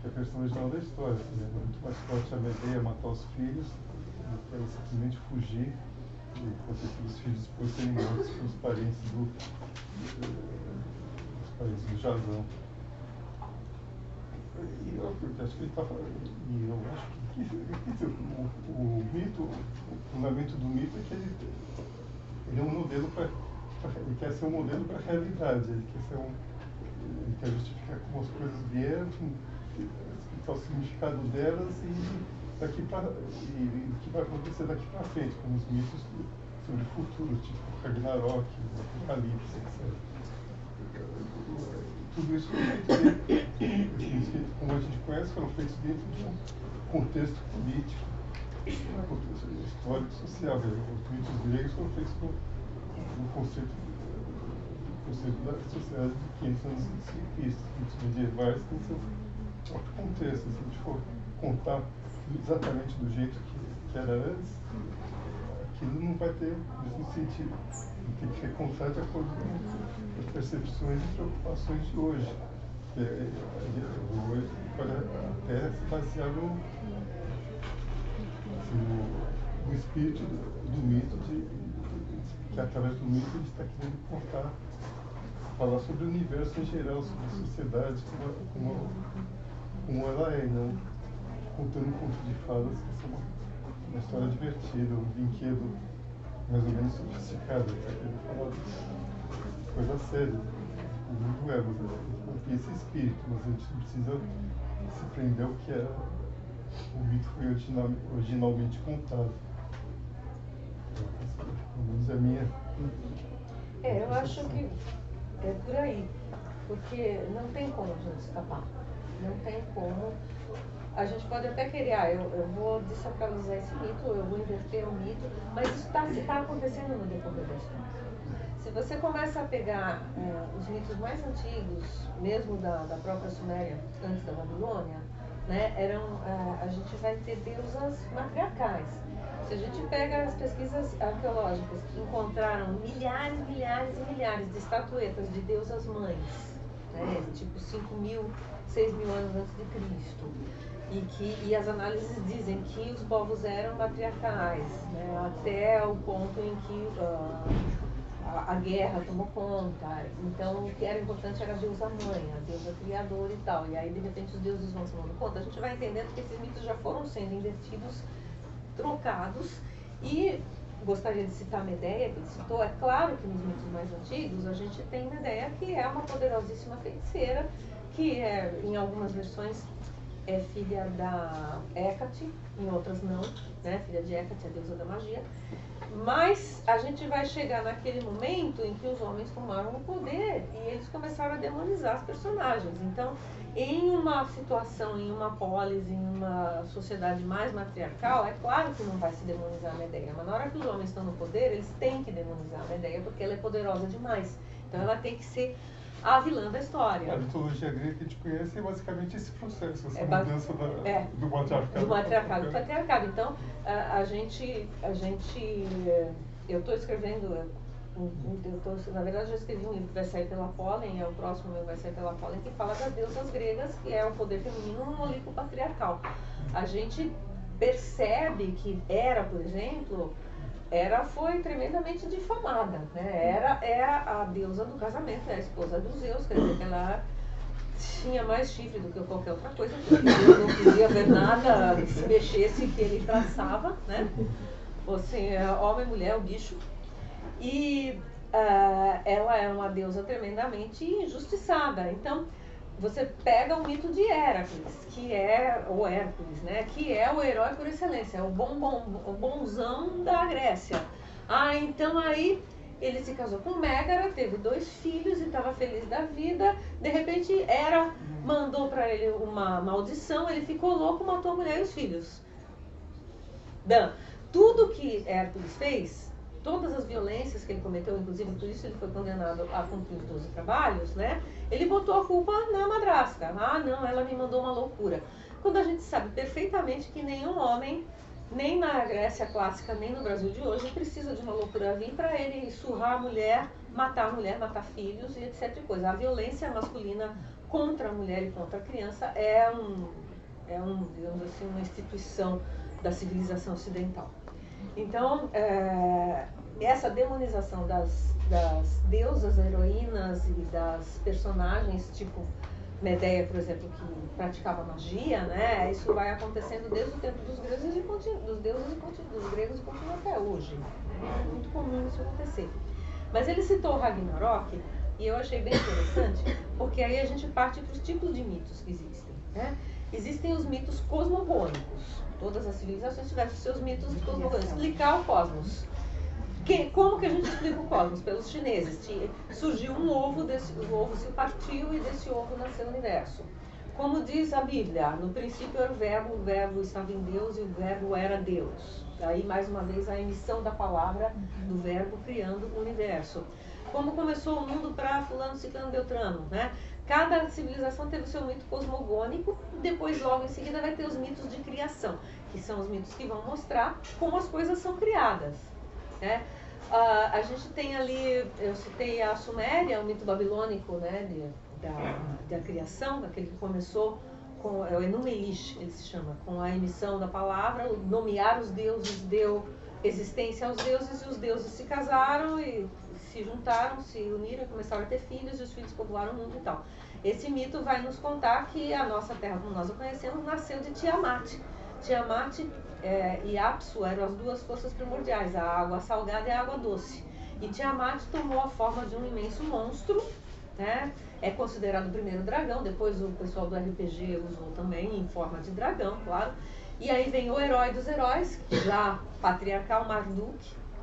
a versão original da história. É muito mais forte a Medeia matar os filhos do que ela simplesmente fugir e acontecer os filhos depois serem mortos pelos parentes do Jasão. E eu acho que ele está falando, e eu acho que o mito, o fundamento do mito é que ele é um modelo ele quer ser um modelo para a realidade, ele quer justificar como as coisas vieram, explicar o significado delas e o que vai acontecer daqui para frente, como os mitos sobre o futuro, tipo Ragnarok, Apocalipse, etc. Tudo isso foi feito, como a gente conhece, foram feitos dentro de um contexto político, histórico, social. Os mitos gregos foram feitos no conceito da sociedade de 500 anos antes de Cristo. Os mitos medievais têm seu próprio contexto. Se a gente for contar exatamente do jeito que era antes, aquilo não vai ter o mesmo sentido. Tem que recontar de acordo com as percepções e preocupações de hoje. Hoje pode até se basear no espírito do mito, que através do mito ele está querendo contar, falar sobre o universo em geral, sobre a sociedade, como ela é, não contando um conto de fadas, que é uma história divertida, um brinquedo mais ou menos sofisticado, ele fala de coisa séria. O mundo é, mas tem esse espírito, mas a gente não precisa se prender ao que o mito foi originalmente contado. Pelo menos é a minha. Eu acho que é por aí, porque não tem como a gente escapar, não tem como. A gente pode até querer, eu vou desacralizar esse mito, eu vou inverter o mito, mas isso está acontecendo no decorrer da história. Se você começa a pegar os mitos mais antigos, mesmo da própria Suméria, antes da Babilônia, né, a gente vai ter deusas matriarcais. Se a gente pega as pesquisas arqueológicas que encontraram milhares de estatuetas de deusas mães, né, tipo 5.000, 6.000 anos antes de Cristo, e as análises dizem que os povos eram matriarcais, né, até o ponto em que a guerra tomou conta. Então, o que era importante era a deusa mãe, a deusa criadora e tal. E aí, de repente, os deuses vão tomando conta. A gente vai entendendo que esses mitos já foram sendo invertidos, trocados. E gostaria de citar a Medeia, que ele citou. É claro que nos mitos mais antigos a gente tem Medeia, que é uma poderosíssima feiticeira, que em algumas versões é filha da Hécate, em outras não, né? Filha de Hécate, a deusa da magia. Mas a gente vai chegar naquele momento em que os homens tomaram o poder e eles começaram a demonizar as personagens. Então, em uma situação, em uma polis, em uma sociedade mais matriarcal, é claro que não vai se demonizar a Medeia, mas na hora que os homens estão no poder, eles têm que demonizar a Medeia porque ela é poderosa demais. Então, ela tem que ser a vilã da A história. mitologia grega que a gente conhece é basicamente esse processo, essa É mudança do Do matriarcado. matriarcado e patriarcado. Então, eu estou escrevendo, na verdade já escrevi um livro que vai sair pela Pollen, o próximo meu vai sair pela Pollen, que fala das deusas gregas, que é o poder feminino no Olimpo patriarcal. A gente percebe que Hera, por exemplo, foi tremendamente difamada, né? Hera é a deusa do casamento, é a esposa dos Zeus, quer dizer que ela tinha mais chifre do que qualquer outra coisa, porque Deus não podia ver nada que se mexesse que ele traçava, né? Você é homem, mulher, o bicho. E ela é uma deusa tremendamente injustiçada. Então, você pega o mito de Hércules, ou Hércules, né? Que é o herói por excelência, é o bonzão da Grécia. Então aí ele se casou com Mégara, teve 2 filhos e estava feliz da vida. De repente, Hera mandou para ele uma maldição, ele ficou louco, matou a mulher e os filhos. Tudo que Hércules fez, todas as violências que ele cometeu, inclusive por isso ele foi condenado a cumprir os 12 trabalhos, né? Ele botou a culpa na madrasta. Não, ela me mandou uma loucura. Quando a gente sabe perfeitamente que nenhum homem, nem na Grécia clássica, nem no Brasil de hoje, precisa de uma loucura vir para ele surrar a mulher, matar filhos e etc. coisa. A violência masculina contra a mulher e contra a criança é digamos assim, uma instituição da civilização ocidental. Então, essa demonização das deusas, heroínas e das personagens, tipo Medeia, por exemplo, que praticava magia, né? Isso vai acontecendo desde o tempo dos gregos e continua até hoje. É muito comum isso acontecer. Mas ele citou Ragnarok e eu achei bem interessante, porque aí a gente parte para os tipos de mitos que existem, né? Existem os mitos cosmogônicos. Todas as civilizações tiveram os seus mitos cosmogônicos. Explicar o cosmos. Como que a gente explica o cosmos? Pelos chineses. Surgiu um ovo, o ovo se partiu e desse ovo nasceu o universo. Como diz a Bíblia, no princípio era o verbo estava em Deus e o verbo era Deus. Daí, mais uma vez, a emissão da palavra do verbo criando o universo. Como começou o mundo para fulano, ciclano, beltrano, né? Cada civilização teve o seu mito cosmogônico, depois logo em seguida vai ter os mitos de criação, que são os mitos que vão mostrar como as coisas são criadas, né? A gente tem ali, eu citei a Suméria, o mito babilônico, né, da criação, daquele que começou com o Enumeish, ele se chama, com a emissão da palavra, nomear os deuses deu existência aos deuses, e os deuses se casaram e se juntaram, se uniram, começaram a ter filhos, e os filhos povoaram o mundo e tal. Esse mito vai nos contar que a nossa terra, como nós a conhecemos, nasceu de Tiamat. Tiamat e Apsu eram as 2 forças primordiais, a água salgada e a água doce. E Tiamat tomou a forma de um imenso monstro, né? É considerado o primeiro dragão, depois o pessoal do RPG usou também em forma de dragão, claro. E aí vem o herói dos heróis, já patriarcal Marduk,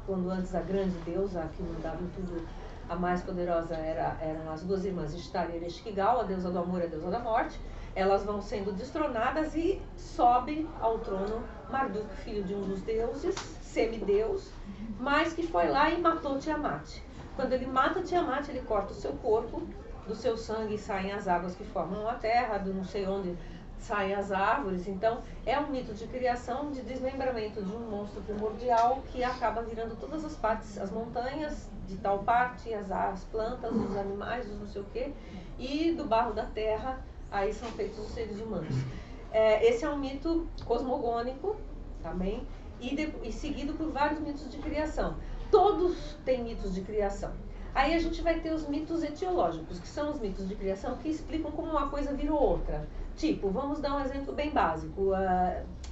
quando antes a grande deusa, que mandava em tudo, a mais poderosa eram as 2 irmãs Ishtar e Ereshkigal, a deusa do amor e a deusa da morte. Elas vão sendo destronadas e sobe ao trono Marduk, filho de um dos deuses, semideus, mas que foi lá e matou Tiamat. Quando ele mata Tiamat, ele corta o seu corpo, do seu sangue saem as águas que formam a terra, do não sei onde saem as árvores. Então é um mito de criação, de desmembramento de um monstro primordial que acaba virando todas as partes, as montanhas de tal parte, as plantas, os animais, os não sei o quê, e do barro da terra aí são feitos os seres humanos. Esse é um mito cosmogônico também, e seguido por vários mitos de criação. Todos têm mitos de criação. Aí a gente vai ter os mitos etiológicos, que são os mitos de criação que explicam como uma coisa virou outra. Tipo, vamos dar um exemplo bem básico,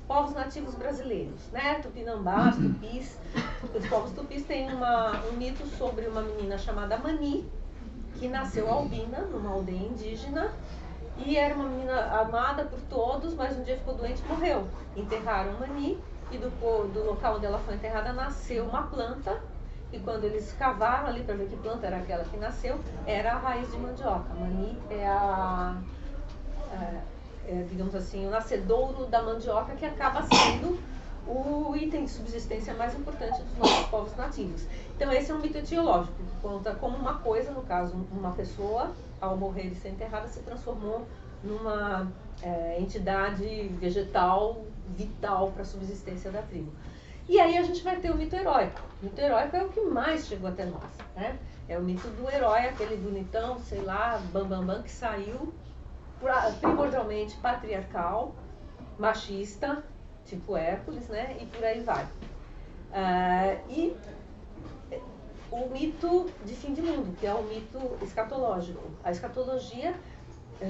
povos nativos brasileiros, né? Tupinambás, tupis. Os povos tupis têm um mito sobre uma menina chamada Mani, que nasceu albina numa aldeia indígena, e era uma menina amada por todos, mas um dia ficou doente e morreu. Enterraram Mani, e do local onde ela foi enterrada nasceu uma planta, e quando eles cavaram ali para ver que planta era aquela que nasceu, era a raiz de mandioca. Mani digamos assim, o nascedouro da mandioca, que acaba sendo o item de subsistência mais importante dos nossos povos nativos. Então esse é um mito etiológico, que conta como uma coisa, no caso uma pessoa, ao morrer e ser enterrada, se transformou numa entidade vegetal vital para a subsistência da tribo. E aí a gente vai ter o mito heróico. O mito heróico é o que mais chegou até nós, né? É o mito do herói, aquele bonitão, sei lá, bambambam, que saiu primordialmente patriarcal, machista, tipo Hércules, né? E por aí vai. E o mito de fim de mundo, que é o mito escatológico. A escatologia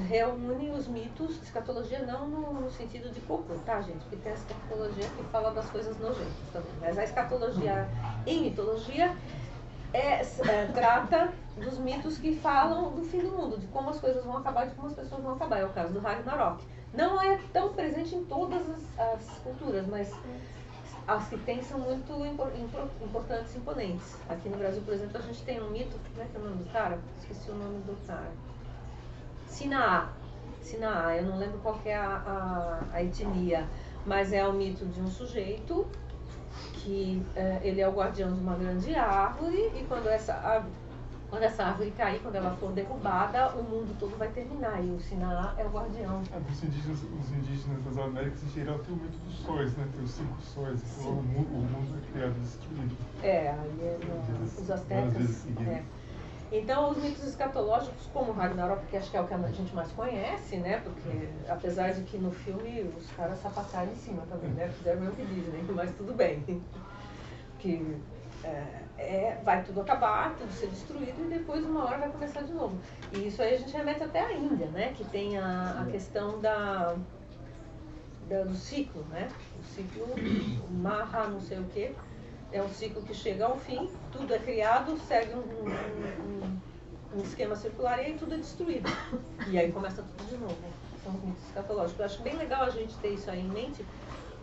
reúne os mitos, escatologia não no sentido de cocô, tá, gente? Porque tem a escatologia que fala das coisas nojentas também. Mas a escatologia em mitologia trata dos mitos que falam do fim do mundo, de como as coisas vão acabar, de como as pessoas vão acabar. É o caso do Ragnarok. Não é tão presente em todas as culturas, mas as que tem são muito importantes e imponentes. Aqui no Brasil, por exemplo, a gente tem um mito, como é que é o nome do cara? Esqueci o nome do cara. Sinaá, eu não lembro qual que é a etnia, mas é o mito de um sujeito que ele é o guardião de uma grande árvore e quando essa árvore cair, quando ela for derrubada, o mundo todo vai terminar e o Sinaá é o guardião. Os indígenas das Américas, em geral, tem o mito dos sóis, né? Tem os 5 sóis, então o mundo é criado e destruído. Os astecas. Então, os mitos escatológicos, como o Ragnarok, que acho que é o que a gente mais conhece, né? Porque, apesar de que no filme os caras sapataram em cima também, né? Fizeram meio que dizem, mas tudo bem. Que vai tudo acabar, tudo ser destruído e depois uma hora vai começar de novo. E isso aí a gente remete até à Índia, né? Que tem a questão do ciclo, né? O ciclo Maha não sei o quê. É um ciclo que chega ao fim, tudo é criado, segue um esquema circular e aí tudo é destruído. E aí começa tudo de novo. São os mitos escatológicos. Eu acho bem legal a gente ter isso aí em mente,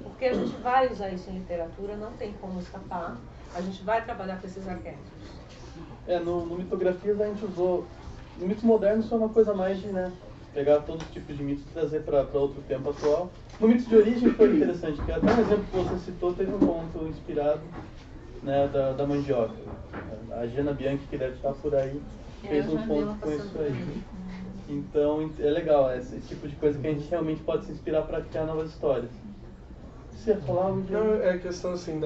porque a gente vai usar isso em literatura, não tem como escapar. A gente vai trabalhar com esses arquétipos. No Mitografias a gente usou... No mito moderno isso é uma coisa mais de, né, pegar todos os tipos de mitos e trazer para outro tempo atual. No mito de origem foi interessante, porque até um exemplo que você citou teve um conto inspirado, né, da mandioca. A Gianna Bianchi, que deve estar por aí, fez um conto com isso aí. Então é legal, esse tipo de coisa que a gente realmente pode se inspirar para criar novas histórias. Você ia falar algo de... Não, é questão assim,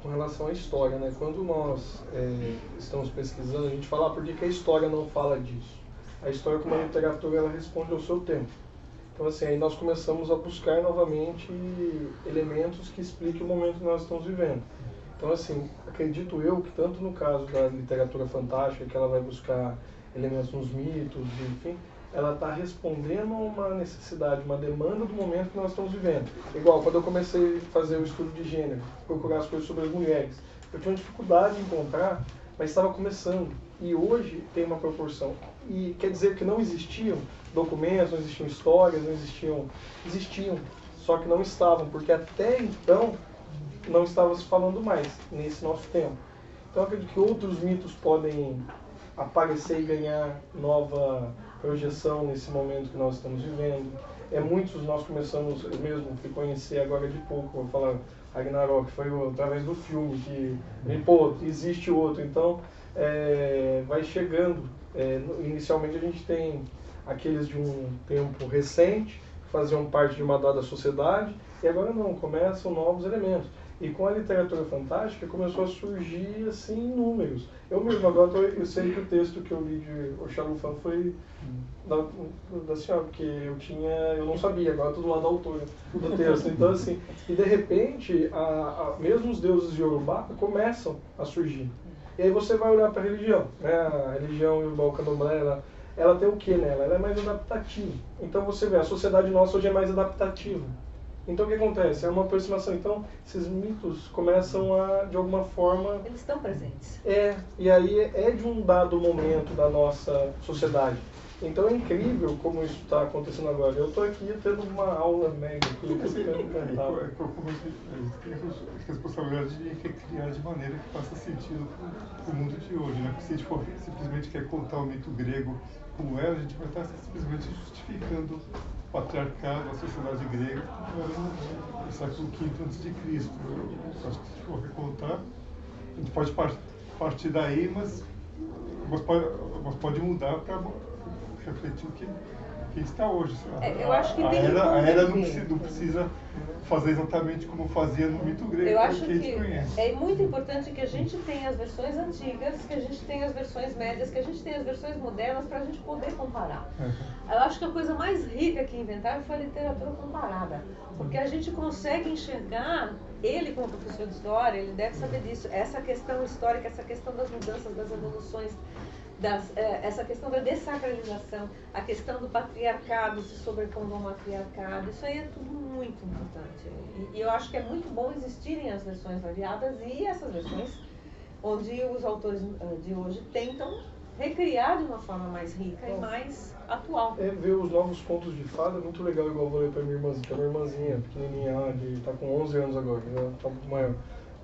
com relação à história, né? Quando nós estamos pesquisando, a gente fala, por que a história não fala disso? A história, como a literatura, ela responde ao seu tempo. Então assim, aí nós começamos a buscar novamente elementos que expliquem o momento que nós estamos vivendo. Então assim, acredito eu que tanto no caso da literatura fantástica, que ela vai buscar elementos nos mitos, enfim, ela está respondendo a uma necessidade, uma demanda do momento que nós estamos vivendo. Igual, quando eu comecei a fazer o estudo de gênero, procurar as coisas sobre as mulheres, eu tinha uma dificuldade em encontrar, mas estava começando. E hoje tem uma proporção. E quer dizer que não existiam documentos, não existiam histórias, existiam, só que não estavam, porque até então não estava se falando mais, nesse nosso tempo. Então eu acredito que outros mitos podem aparecer e ganhar nova projeção nesse momento que nós estamos vivendo. Muitos nós começamos, eu mesmo fui conhecer agora de pouco, vou falar Ragnarok, foi através do filme que, existe outro. Então, vai chegando. Inicialmente a gente tem aqueles de um tempo recente, que faziam parte de uma dada sociedade, e agora não, começam novos elementos. E com a literatura fantástica começou a surgir assim inúmeros. Eu mesmo agora eu sei que o texto que eu li de Oxalufan foi da senhora, porque eu não sabia, agora estou do lado da autora do texto. Então assim, e de repente, mesmo os deuses de Yorubá começam a surgir. E aí você vai olhar para a religião, né? A religião Yorubá, o candomblé, ela tem o que nela? Ela é mais adaptativa. Então você vê, a sociedade nossa hoje é mais adaptativa. Então o que acontece? É uma aproximação. Então esses mitos começam a, de alguma forma... Eles estão presentes. E aí é de um dado momento da nossa sociedade. Então é incrível como isso está acontecendo agora. Eu estou aqui tendo uma aula mega aqui, ficando encantado. Tem a responsabilidade de recriar de maneira que faça sentido para o mundo de hoje, né? Porque se a gente for simplesmente quer contar o mito grego como era, a gente vai estar simplesmente justificando o patriarcado, a sociedade grega, como era no século V a.C. Eu acho que se for recontar, a gente pode partir daí, mas pode mudar para refletir o que está hoje. Eu acho que a tem era não precisa fazer exatamente como fazia no mito grego, eu acho que a gente conhece. É muito importante que a gente tenha as versões antigas, que a gente tenha as versões médias, que a gente tenha as versões modernas para a gente poder comparar. Eu acho que a coisa mais rica que inventaram foi a literatura comparada, porque a gente consegue enxergar, ele como professor de história, ele deve saber disso, essa questão histórica, essa questão das mudanças, das evoluções, essa questão da dessacralização, a questão do patriarcado se sobrepondo ao matriarcado, isso aí é tudo muito importante. E eu acho que é muito bom existirem as versões variadas e essas versões onde os autores de hoje tentam recriar de uma forma mais rica e mais atual. Ver os novos contos de fada é muito legal, igual eu falei pra minha irmãzinha, que é uma irmãzinha pequenininha, que tá com 11 anos agora, já tá muito maior.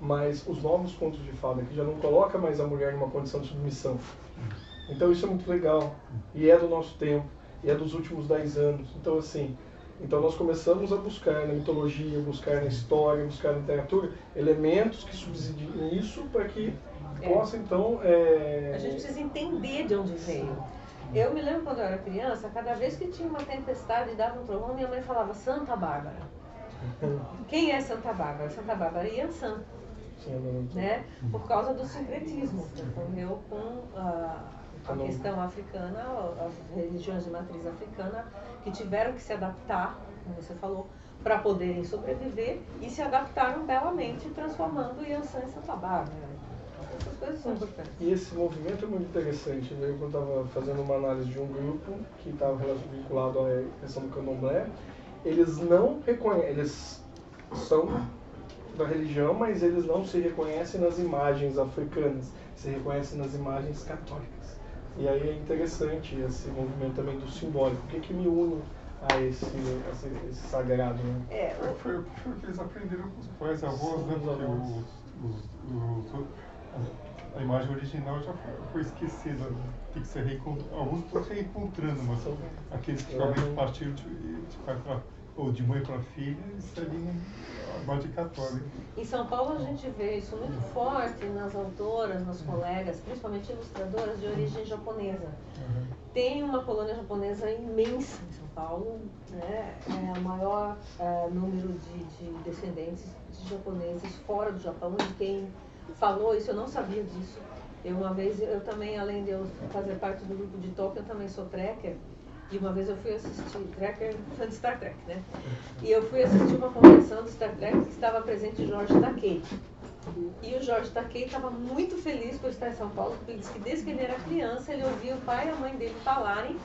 Mas os novos contos de fada, que já não coloca mais a mulher numa condição de submissão. Então isso é muito legal, e é do nosso tempo, e é dos últimos 10 anos. Então assim, nós começamos a buscar na mitologia, buscar na história, buscar na literatura, elementos que subsidiem isso para que possa então... A gente precisa entender de onde veio. Eu me lembro quando eu era criança, cada vez que tinha uma tempestade e dava um trovão, minha mãe falava Santa Bárbara. Quem é Santa Bárbara? Santa Bárbara é Iansã, né? Por causa do sincretismo, que ocorreu com a questão africana, as religiões de matriz africana, que tiveram que se adaptar, como você falou, para poderem sobreviver, e se adaptaram belamente, transformando Iansã em Santa Bárbara. Essas coisas são importantes. E esse movimento é muito interessante. Eu estava fazendo uma análise de um grupo que estava vinculado à questão do candomblé. Eles não reconhecem, eles são da religião, mas eles não se reconhecem nas imagens africanas, se reconhecem nas imagens católicas. E aí é interessante esse movimento também do simbólico. O que me une a esse sagrado, né? Foi o que eles aprenderam com os pais, avós, né? Porque a imagem original já foi esquecida, tem que ser reencontrada. Alguns estão se reencontrando, mas são aqueles que realmente partiram de pai ou de mãe para filha, e seguem a imagem católica. Em São Paulo a gente vê isso muito forte nas autoras, nas colegas, principalmente ilustradoras de origem japonesa. Tem uma colônia japonesa imensa em São Paulo, né? É o maior número de descendentes de japoneses fora do Japão. E quem falou isso, eu não sabia disso. Eu também, além de eu fazer parte do grupo de Tóquio, eu também sou trekker. E uma vez eu fui assistir, trekker, fã de Star Trek, né? E eu fui assistir uma convenção de Star Trek que estava presente Jorge Takei. E o Jorge Takei estava muito feliz por estar em São Paulo, porque ele disse que desde que ele era criança, ele ouvia o pai e a mãe dele falarem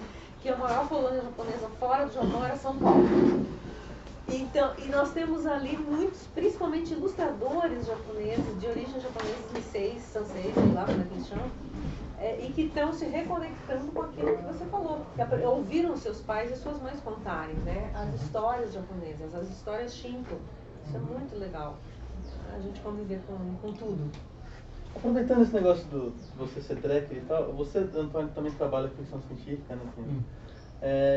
que a maior colônia japonesa fora do Japão era São Paulo. Então, e nós temos ali muitos, principalmente ilustradores japoneses, de origem japonesa, Nisei, Sansei, sei lá como é que eles chamam, e que estão se reconectando com aquilo que você falou, que ouviram seus pais e suas mães contarem, né? As histórias japonesas, as histórias Shinto. Isso é muito legal, a gente conviver com tudo. Aproveitando esse negócio de você ser trekker e tal, você, Antônio, também trabalha com ficção científica, né?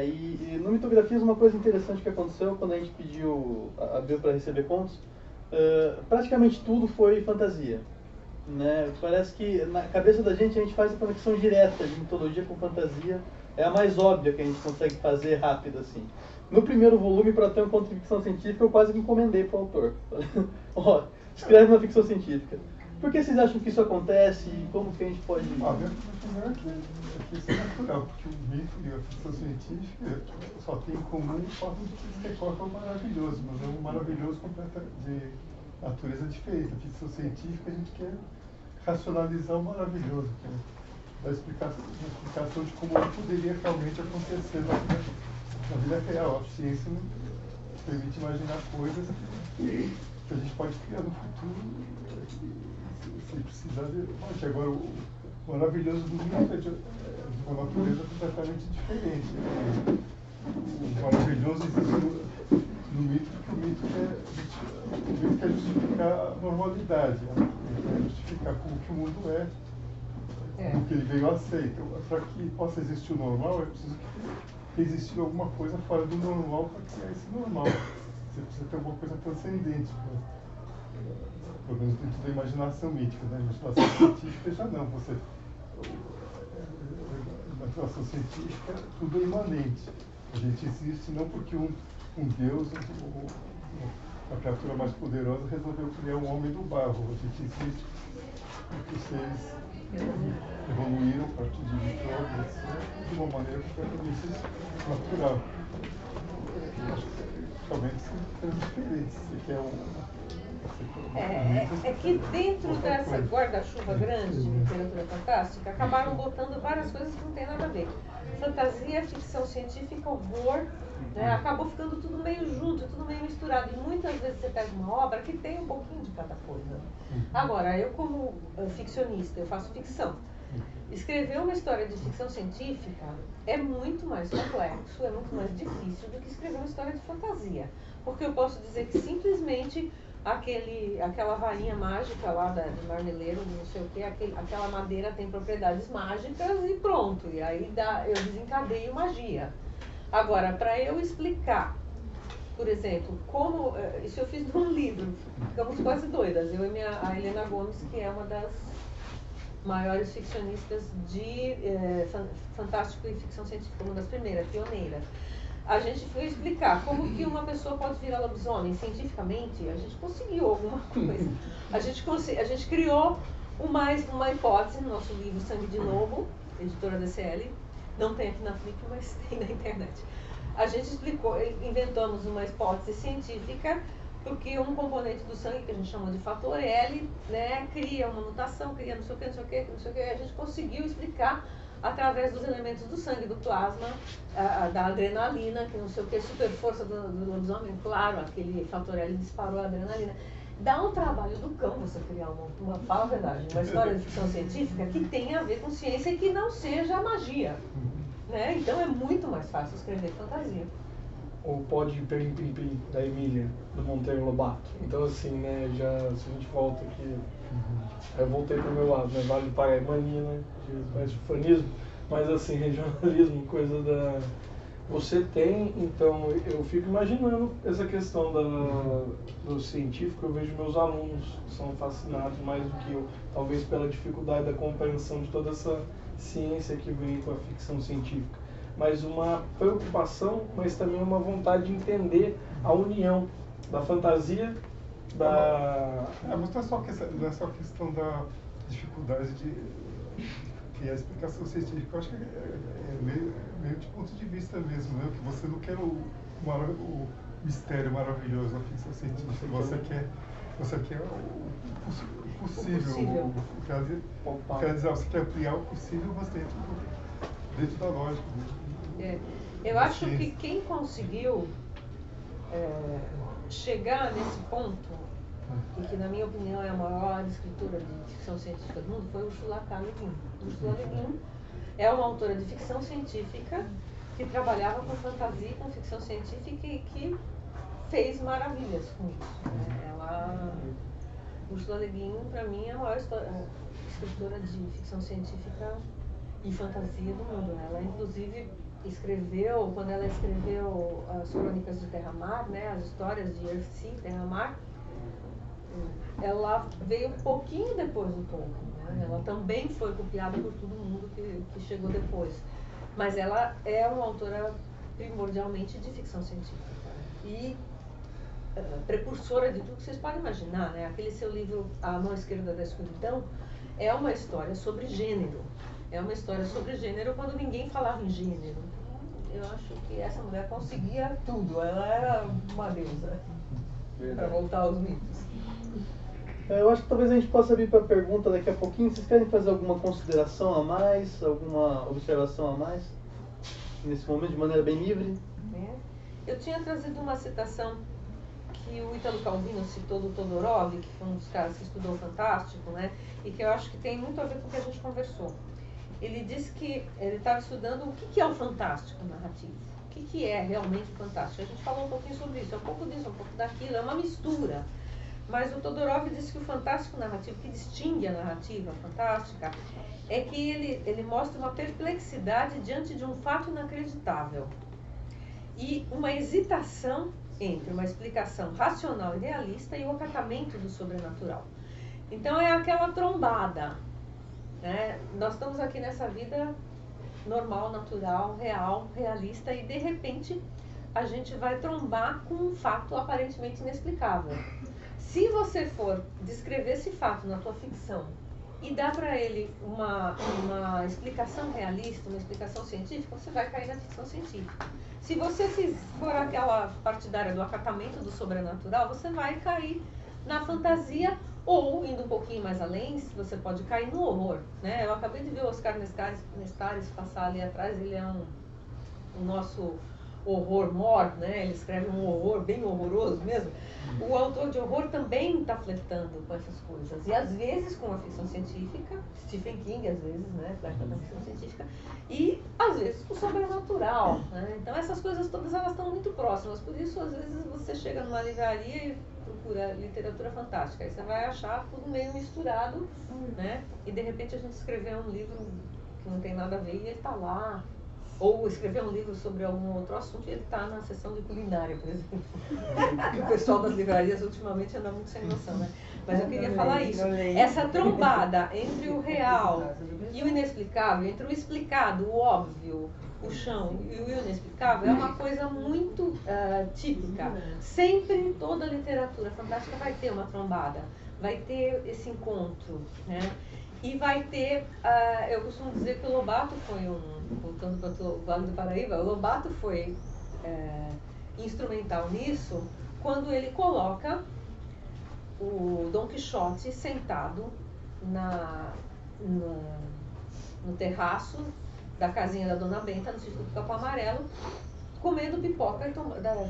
E no Mitografias uma coisa interessante que aconteceu quando a gente abriu para receber contos, praticamente tudo foi fantasia, né? Parece que na cabeça da gente a gente faz a conexão direta de mitologia com fantasia, é a mais óbvia que a gente consegue fazer rápido assim. No primeiro volume, para ter um conto de ficção científica, eu quase que encomendei para o autor. Ó, escreve uma ficção científica. Por que vocês acham que isso acontece e como que a gente pode... que isso é natural, porque o mito e a ficção científica só tem em comum o fato de que eles recortam o maravilhoso, mas é um maravilhoso de natureza diferente. A ficção científica a gente quer racionalizar o maravilhoso, que é dar explicação de como poderia realmente acontecer na vida real. A ciência nos permite imaginar coisas que a gente pode criar no futuro se precisar de... Agora, O maravilhoso do mito é de uma natureza completamente diferente. O maravilhoso existe no mito, porque o mito quer justificar a normalidade, né? Ele quer justificar como que o mundo é, como que ele veio a ser. Então, para que possa existir o normal, é preciso que exista alguma coisa fora do normal para criar esse normal. Você precisa ter alguma coisa transcendente, pelo menos dentro da imaginação mítica, né? A imaginação científica já não. Na imaginação científica, tudo é imanente. A gente existe não porque um Deus, uma criatura mais poderosa, resolveu criar um homem do barro. A gente existe porque os seres evoluíram a partir de micróbios, de uma maneira completamente natural. Eu acho que realmente são coisas diferentes. Você quer É que dentro dessa guarda-chuva grande de literatura fantástica, acabaram botando várias coisas que não tem nada a ver. Fantasia, ficção científica, horror, né? Acabou ficando tudo meio junto, tudo meio misturado. E muitas vezes você pega uma obra que tem um pouquinho de cada coisa. Agora, eu como ficcionista, eu faço ficção. Escrever uma história de ficção científica é muito mais complexo, é muito mais difícil do que escrever uma história de fantasia. Porque eu posso dizer que simplesmente aquela varinha mágica lá de marmeleiro, não sei o que, aquela madeira tem propriedades mágicas e pronto. E aí eu desencadeio magia. Agora, para eu explicar, por exemplo, como... Isso eu fiz num livro, ficamos quase doidas. Eu e a Helena Gomes, que é uma das maiores ficcionistas de fantástico e ficção científica, uma das primeiras, pioneiras. A gente foi explicar como que uma pessoa pode virar lobisomem. Cientificamente, a gente conseguiu alguma coisa. A gente criou uma hipótese no nosso livro Sangue de Lobo, editora DCL. Não tem aqui na Flip, mas tem na internet. A gente inventamos uma hipótese científica, porque um componente do sangue, que a gente chamou de fator L, né, cria uma mutação, cria não sei o que, não sei o que, não sei o que. A gente conseguiu explicar através dos elementos do sangue, do plasma, da adrenalina, que não sei o que, super força do lobisomem, claro, aquele fator L disparou a adrenalina. Dá um trabalho do cão você criar fala a verdade, uma história de ficção científica que tenha a ver com ciência e que não seja magia. Né? Então é muito mais fácil escrever fantasia. Ou pode Pirim da Emília, do Monteiro Lobato. Então assim, né, se a gente volta aqui, eu voltei pro meu lado, né, Vale do Paraíba, mania, né, parece fanismo, mas assim, regionalismo, coisa da... Você tem, então, eu fico imaginando essa questão do científico, eu vejo meus alunos que são fascinados mais do que eu, talvez pela dificuldade da compreensão de toda essa ciência que vem com a ficção científica. Mas uma preocupação, mas também uma vontade de entender a união da fantasia, mas não é só questão da dificuldade de criar explicação científica. Eu acho que é meio de ponto de vista mesmo, né? Que você não quer o mistério maravilhoso da ficção científica, você quer o possível. Quer dizer, você quer ampliar o possível, mas dentro da lógica. Eu acho que quem conseguiu chegar nesse ponto, e que na minha opinião é a maior escritora de ficção científica do mundo, foi Ursula K. Le Guin. Ursula Le Guin é uma autora de ficção científica que trabalhava com fantasia e com ficção científica e que fez maravilhas com isso. Ursula Le Guin, para mim, é a maior escritora de ficção científica e fantasia do mundo. Ela, inclusive, quando ela escreveu as Crônicas de Terra-Mar, né, as histórias de Earthsea, Terra-Mar, ela veio um pouquinho depois do Tolkien. Né? Ela também foi copiada por todo mundo que chegou depois. Mas ela é uma autora primordialmente de ficção científica. E precursora de tudo que vocês podem imaginar. Né? Aquele seu livro, A Mão Esquerda da Escuridão, é uma história sobre gênero. É uma história sobre gênero quando ninguém falava em gênero. Eu acho que essa mulher conseguia tudo. Ela era uma deusa. Para voltar aos mitos. Eu acho que talvez a gente possa vir para a pergunta daqui a pouquinho. Vocês querem fazer alguma consideração a mais? Alguma observação a mais? Nesse momento, de maneira bem livre? Eu tinha trazido uma citação que o Ítalo Calvino citou do Todorov, que foi um dos caras que estudou Fantástico, né? E que eu acho que tem muito a ver com o que a gente conversou. Ele disse que ele estava estudando o que é o fantástico narrativo. O que é realmente fantástico. A gente falou um pouquinho sobre isso, é um pouco disso, um pouco daquilo, é uma mistura. Mas o Todorov disse que o fantástico narrativo, que distingue a narrativa fantástica, é que ele mostra uma perplexidade diante de um fato inacreditável. E uma hesitação entre uma explicação racional e realista e o acatamento do sobrenatural. Então é aquela trombada, né? Nós estamos aqui nessa vida normal, natural, real, realista, e de repente a gente vai trombar com um fato aparentemente inexplicável. Se você for descrever esse fato na tua ficção e dar para ele uma explicação realista, uma explicação científica, você vai cair na ficção científica. Se você for aquela partidária do acatamento do sobrenatural, você vai cair na fantasia, ou, indo um pouquinho mais além, você pode cair no horror, né? Eu acabei de ver o Oscar Nestares passar ali atrás, ele é o nosso horror mor, né? Ele escreve um horror bem horroroso mesmo. O autor de horror também está flertando com essas coisas, e às vezes com a ficção científica, Stephen King às vezes, né, flerta com a ficção científica, e às vezes com o sobrenatural, né? Então essas coisas todas elas estão muito próximas, por isso às vezes você chega numa livraria e procura literatura fantástica, aí você vai achar tudo meio misturado, né? E de repente a gente escreveu um livro que não tem nada a ver e ele está lá. Ou escrever um livro sobre algum outro assunto e ele está na seção de culinária, por exemplo. Que o pessoal das livrarias ultimamente anda muito sem noção, né? Mas eu queria falar isso. Essa trombada entre o real e o inexplicável, entre o explicado, o óbvio, o chão e o inexplicável, é uma coisa muito típica. Sempre em toda literatura fantástica vai ter uma trombada, vai ter esse encontro, né? E vai ter, eu costumo dizer que o Lobato foi voltando para o Vale do Paraíba, o Lobato foi instrumental nisso quando ele coloca o Dom Quixote sentado no terraço da casinha da Dona Benta, no sítio do Capão Amarelo, comendo pipoca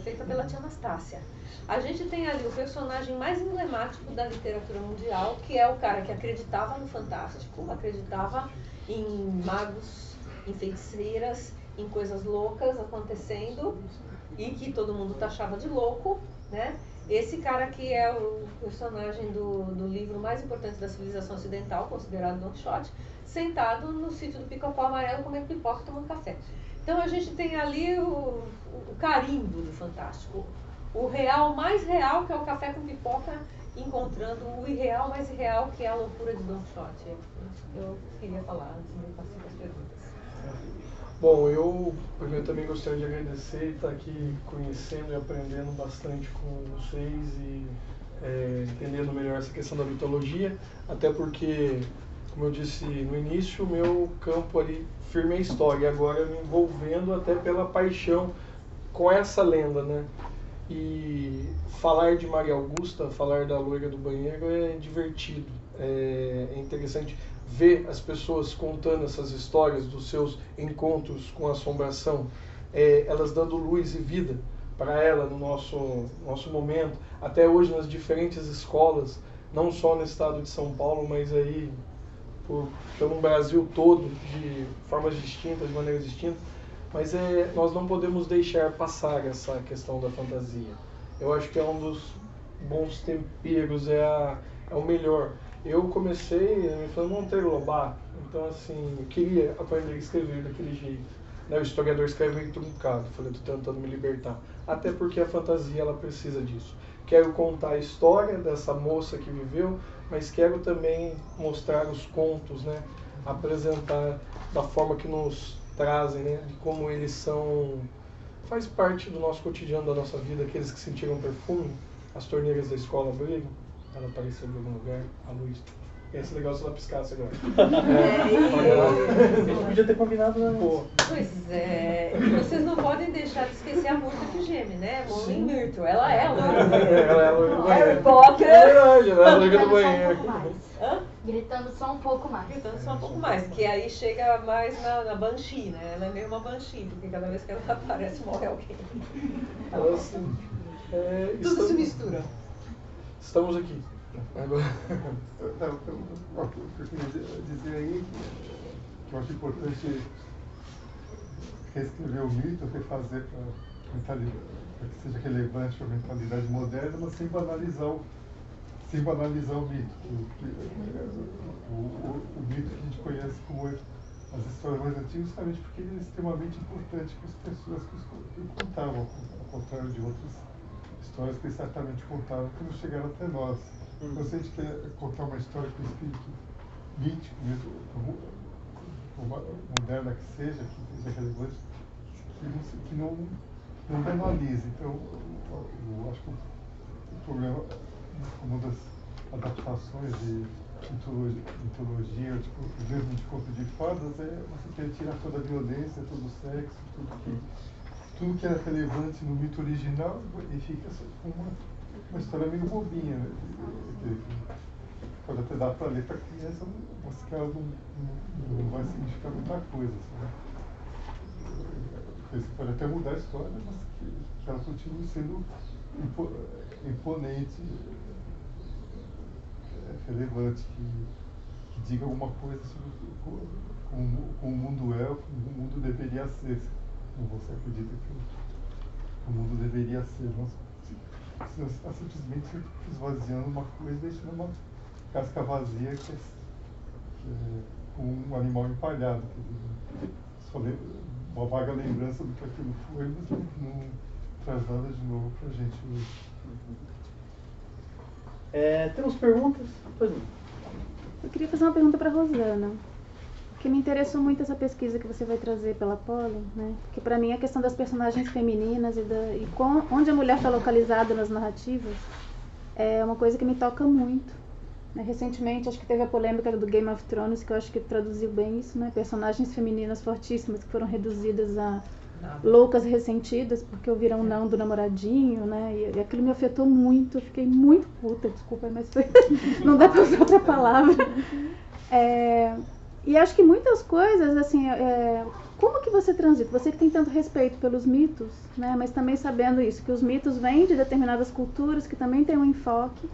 feita pela tia Anastácia. A gente tem ali o personagem mais emblemático da literatura mundial, que é o cara que acreditava no fantástico, acreditava em magos, em feiticeiras, em coisas loucas acontecendo e que todo mundo taxava de louco, né? Esse cara que é o personagem do livro mais importante da civilização ocidental, considerado Don Quixote, sentado no sítio do Pica-Pau Amarelo comendo pipoca e tomando café. Então a gente tem ali o carimbo do fantástico. O real mais real, que é o café com pipoca, encontrando o irreal mais irreal, que é a loucura de Don Quixote. Eu queria falar antes de passar para as perguntas. Bom, eu primeiro também gostaria de agradecer e estar aqui conhecendo e aprendendo bastante com vocês e entendendo melhor essa questão da mitologia, até porque, como eu disse no início, o meu campo ali firme é a história, e agora me envolvendo até pela paixão com essa lenda, né? E falar de Maria Augusta, falar da loira do banheiro é divertido, é interessante ver as pessoas contando essas histórias dos seus encontros com a assombração, elas dando luz e vida para ela no nosso momento, até hoje nas diferentes escolas, não só no estado de São Paulo, mas aí pelo Brasil todo, de formas distintas, de maneiras distintas. Mas nós não podemos deixar passar essa questão da fantasia. Eu acho que é um dos bons temperos, é o melhor. Eu comecei me falando Monteiro Lobato, então assim, eu queria aprender a escrever daquele jeito. Né? O historiador escreve meio truncado, falei, estou tentando me libertar. Até porque a fantasia, ela precisa disso. Quero contar a história dessa moça que viveu, mas quero também mostrar os contos, né? Apresentar da forma que nos trazem, né? De como eles faz parte do nosso cotidiano, da nossa vida. Aqueles que sentiram perfume, as torneiras da escola brilham, ela apareceu em algum lugar, a luz. Ia ser legal se ela piscasse agora. A gente podia ter combinado, né? Pô. Pois é, e vocês não podem deixar de esquecer a moça que geme, né? Molly Myrtle, ela é a loira do banheiro. Ela é a loira do banheiro. Harry Potter. É verdade, ela é a loira do banheiro. Gritando só um pouco mais. Gritando só um pouco mais, que aí chega mais na Banshee, né? Ela é meio uma Banshee, porque cada vez que ela aparece morre alguém. Ela, assim, Tudo se mistura. Estamos aqui. Agora. O que eu queria dizer aí que eu acho importante reescrever o mito, refazer para que seja relevante para a mentalidade moderna, mas sem banalizar o mito. O mito que a gente conhece como as histórias mais antigas, justamente porque ele é extremamente importante para as pessoas que contavam, ao contrário de outras histórias que certamente contaram que não chegaram até nós. Então, se a gente quer contar uma história com espírito mítico, mesmo, moderna que seja relevante, que não banalize. Então, eu acho que o problema, uma das adaptações de mitologia, tipo, mesmo de conto de fadas, é você quer tirar toda a violência, todo o sexo, tudo que era relevante no mito original e fica uma história meio bobinha, né? Pode até dar para ler para criança, mas que ela não vai significar muita coisa. Sabe? Você pode até mudar a história, mas que ela continue sendo imponente, relevante, que diga alguma coisa sobre como o mundo é, como o mundo deveria ser, como você acredita que o mundo deveria ser. Senão você está simplesmente esvaziando uma coisa e deixando uma casca vazia que é um animal empalhado. Só uma vaga lembrança do que aquilo foi, mas não traz nada de novo para a gente hoje. Temos perguntas? Pois não. Eu queria fazer uma pergunta para a Rosana, porque me interessou muito essa pesquisa que você vai trazer pela Poli, né? Porque para mim a questão das personagens femininas onde a mulher está localizada nas narrativas é uma coisa que me toca muito. Recentemente, acho que teve a polêmica do Game of Thrones, que eu acho que traduziu bem isso, né? Personagens femininas fortíssimas que foram reduzidas a loucas ressentidas porque ouviram não do namoradinho, né? E aquilo me afetou muito, eu fiquei muito puta, desculpa, mas foi não dá pra usar outra palavra. E acho que muitas coisas, assim, como que você transita? Você que tem tanto respeito pelos mitos, né? Mas também sabendo isso, que os mitos vêm de determinadas culturas que também têm um enfoque.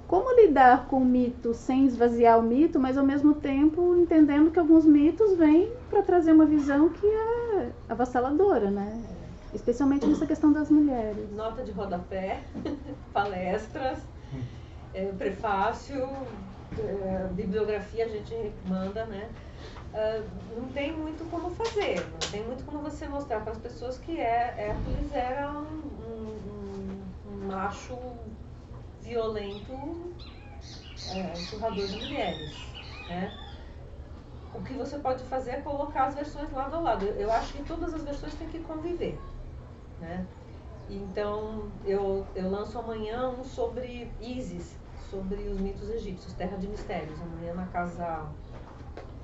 Como lidar com o mito sem esvaziar o mito, mas ao mesmo tempo entendendo que alguns mitos vêm para trazer uma visão que é avassaladora, né? Especialmente nessa questão das mulheres. Nota de rodapé, palestras, prefácio, bibliografia a gente manda, né? Não tem muito como fazer, não tem muito como você mostrar para as pessoas que Hércules era um macho violento, surrador de mulheres, né? O que você pode fazer é colocar as versões lado a lado. Eu acho que todas as versões têm que conviver, né? Então, eu lanço amanhã um sobre Ísis, sobre os mitos egípcios, Terra de Mistérios. Amanhã na Casa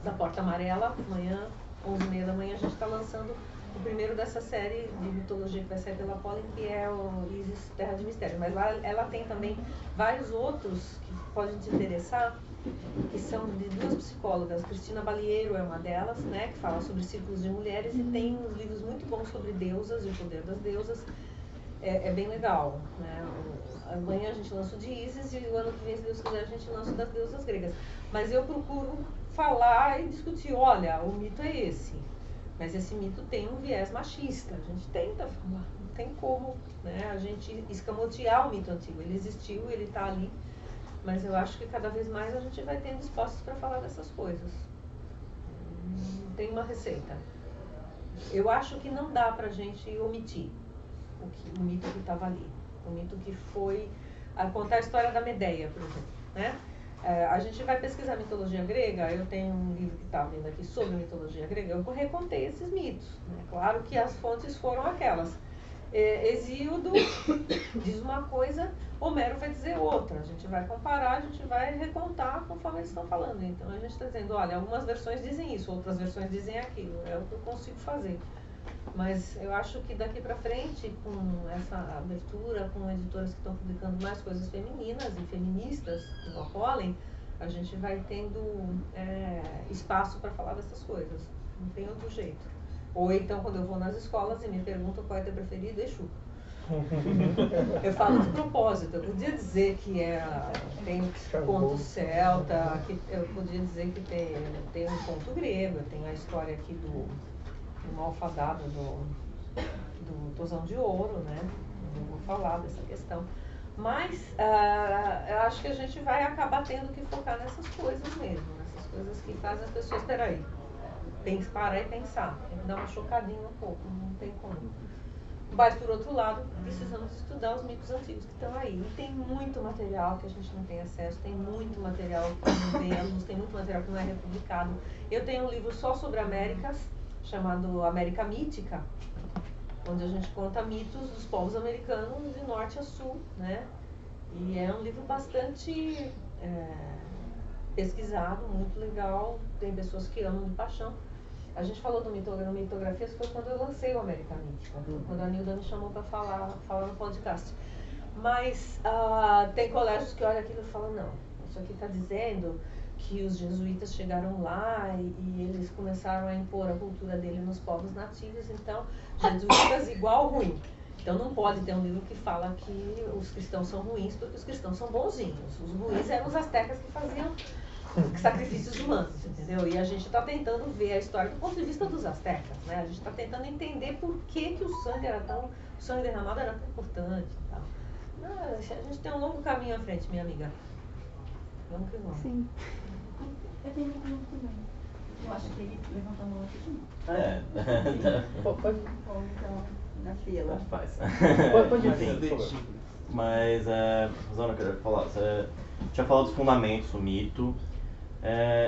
da Porta Amarela, amanhã, 11h30 da manhã, a gente está lançando o primeiro dessa série de mitologia que vai sair pela Poli, que é o Ísis, Terra de Mistério. Mas lá ela tem também vários outros que podem te interessar, que são de duas psicólogas. Cristina Balieiro é uma delas, né, que fala sobre círculos de mulheres, e tem uns livros muito bons sobre deusas e o poder das deusas. É bem legal, né? Amanhã a gente lança o de Ísis e o ano que vem, se Deus quiser, a gente lança o das deusas gregas. Mas eu procuro falar e discutir, olha, o mito é esse. Mas esse mito tem um viés machista. A gente tenta falar, não tem como, né, a gente escamotear o mito antigo. Ele existiu, ele está ali, mas eu acho que cada vez mais a gente vai tendo espaços para falar dessas coisas. Não tem uma receita. Eu acho que não dá para a gente omitir o mito que estava ali. O mito que foi... contar a história da Medeia, por exemplo, né? A gente vai pesquisar mitologia grega, eu tenho um livro que está vindo aqui sobre mitologia grega, eu recontei esses mitos, né? Claro que as fontes foram aquelas. Hesíodo diz uma coisa, Homero vai dizer outra. A gente vai comparar, a gente vai recontar conforme eles estão falando. Então a gente está dizendo, olha, algumas versões dizem isso, outras versões dizem aquilo. É o que eu consigo fazer. Mas eu acho que daqui para frente, com essa abertura, com editoras que estão publicando mais coisas femininas e feministas, como a Pollen, a gente vai tendo espaço para falar dessas coisas. Não tem outro jeito. Ou então, quando eu vou nas escolas e me perguntam qual é teu preferido, Exu. Eu falo de propósito. Eu podia dizer que tem conto celta, eu podia dizer que tem um conto grego, tem a história aqui do malfadado do Tozão de Ouro, né? Eu vou falar dessa questão. Mas eu acho que a gente vai acabar tendo que focar nessas coisas mesmo, nessas coisas que fazem as pessoas, peraí, tem que parar e pensar, tem que dar uma chocadinha um pouco, não tem como. Mas, por outro lado, precisamos estudar os mitos antigos que estão aí. E tem muito material que a gente não tem acesso, tem muito material que não vemos, tem muito material que não é republicado. Eu tenho um livro só sobre Américas, chamado América Mítica, onde a gente conta mitos dos povos americanos de norte a sul, né? E é um livro bastante pesquisado, muito legal, tem pessoas que amam de paixão. A gente falou do Mitografias, foi quando eu lancei o América Mítica, quando a Nilda me chamou para falar no podcast. Mas tem colégios que olham aquilo e falam, não, isso aqui está dizendo que os jesuítas chegaram lá e eles começaram a impor a cultura dele nos povos nativos, então jesuítas igual ruim. Então não pode ter um livro que fala que os cristãos são ruins, porque os cristãos são bonzinhos. Os ruins eram os astecas que faziam sacrifícios humanos, entendeu? E a gente está tentando ver a história do ponto de vista dos astecas, né? A gente está tentando entender por que o sangue derramado era tão importante e tal. A gente tem um longo caminho à frente, minha amiga. Vamos que vamos. Sim. Eu tenho uma pergunta também. Eu acho que ele levantou a mão aqui junto. Pode. Então, na fila. Faz. Pode ir, por favor. Mas, Rosana, eu queria falar, você tinha falado dos fundamentos, o mito.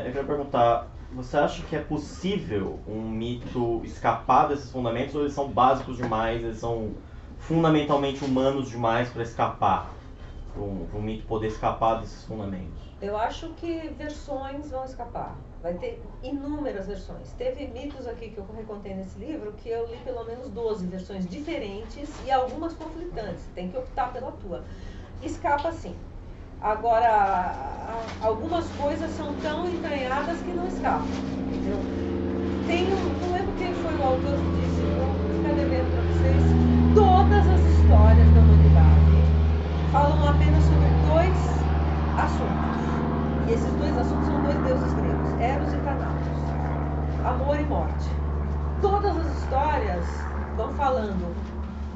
Eu queria perguntar, você acha que é possível um mito escapar desses fundamentos ou eles são básicos demais, eles são fundamentalmente humanos demais para escapar, para um mito poder escapar desses fundamentos? Eu acho que versões vão escapar. Vai ter inúmeras versões. Teve mitos aqui que eu recontei nesse livro que eu li pelo menos 12 versões diferentes e algumas conflitantes. Tem que optar pela tua. Escapa sim. Agora, algumas coisas são tão entranhadas que não escapam. Entendeu? Não lembro quem foi o autor que disse, vou ficar devendo para vocês, todas as histórias da humanidade falam apenas sobre dois assuntos. E esses dois assuntos são dois deuses gregos, Eros e Thanatos, amor e morte. Todas as histórias vão falando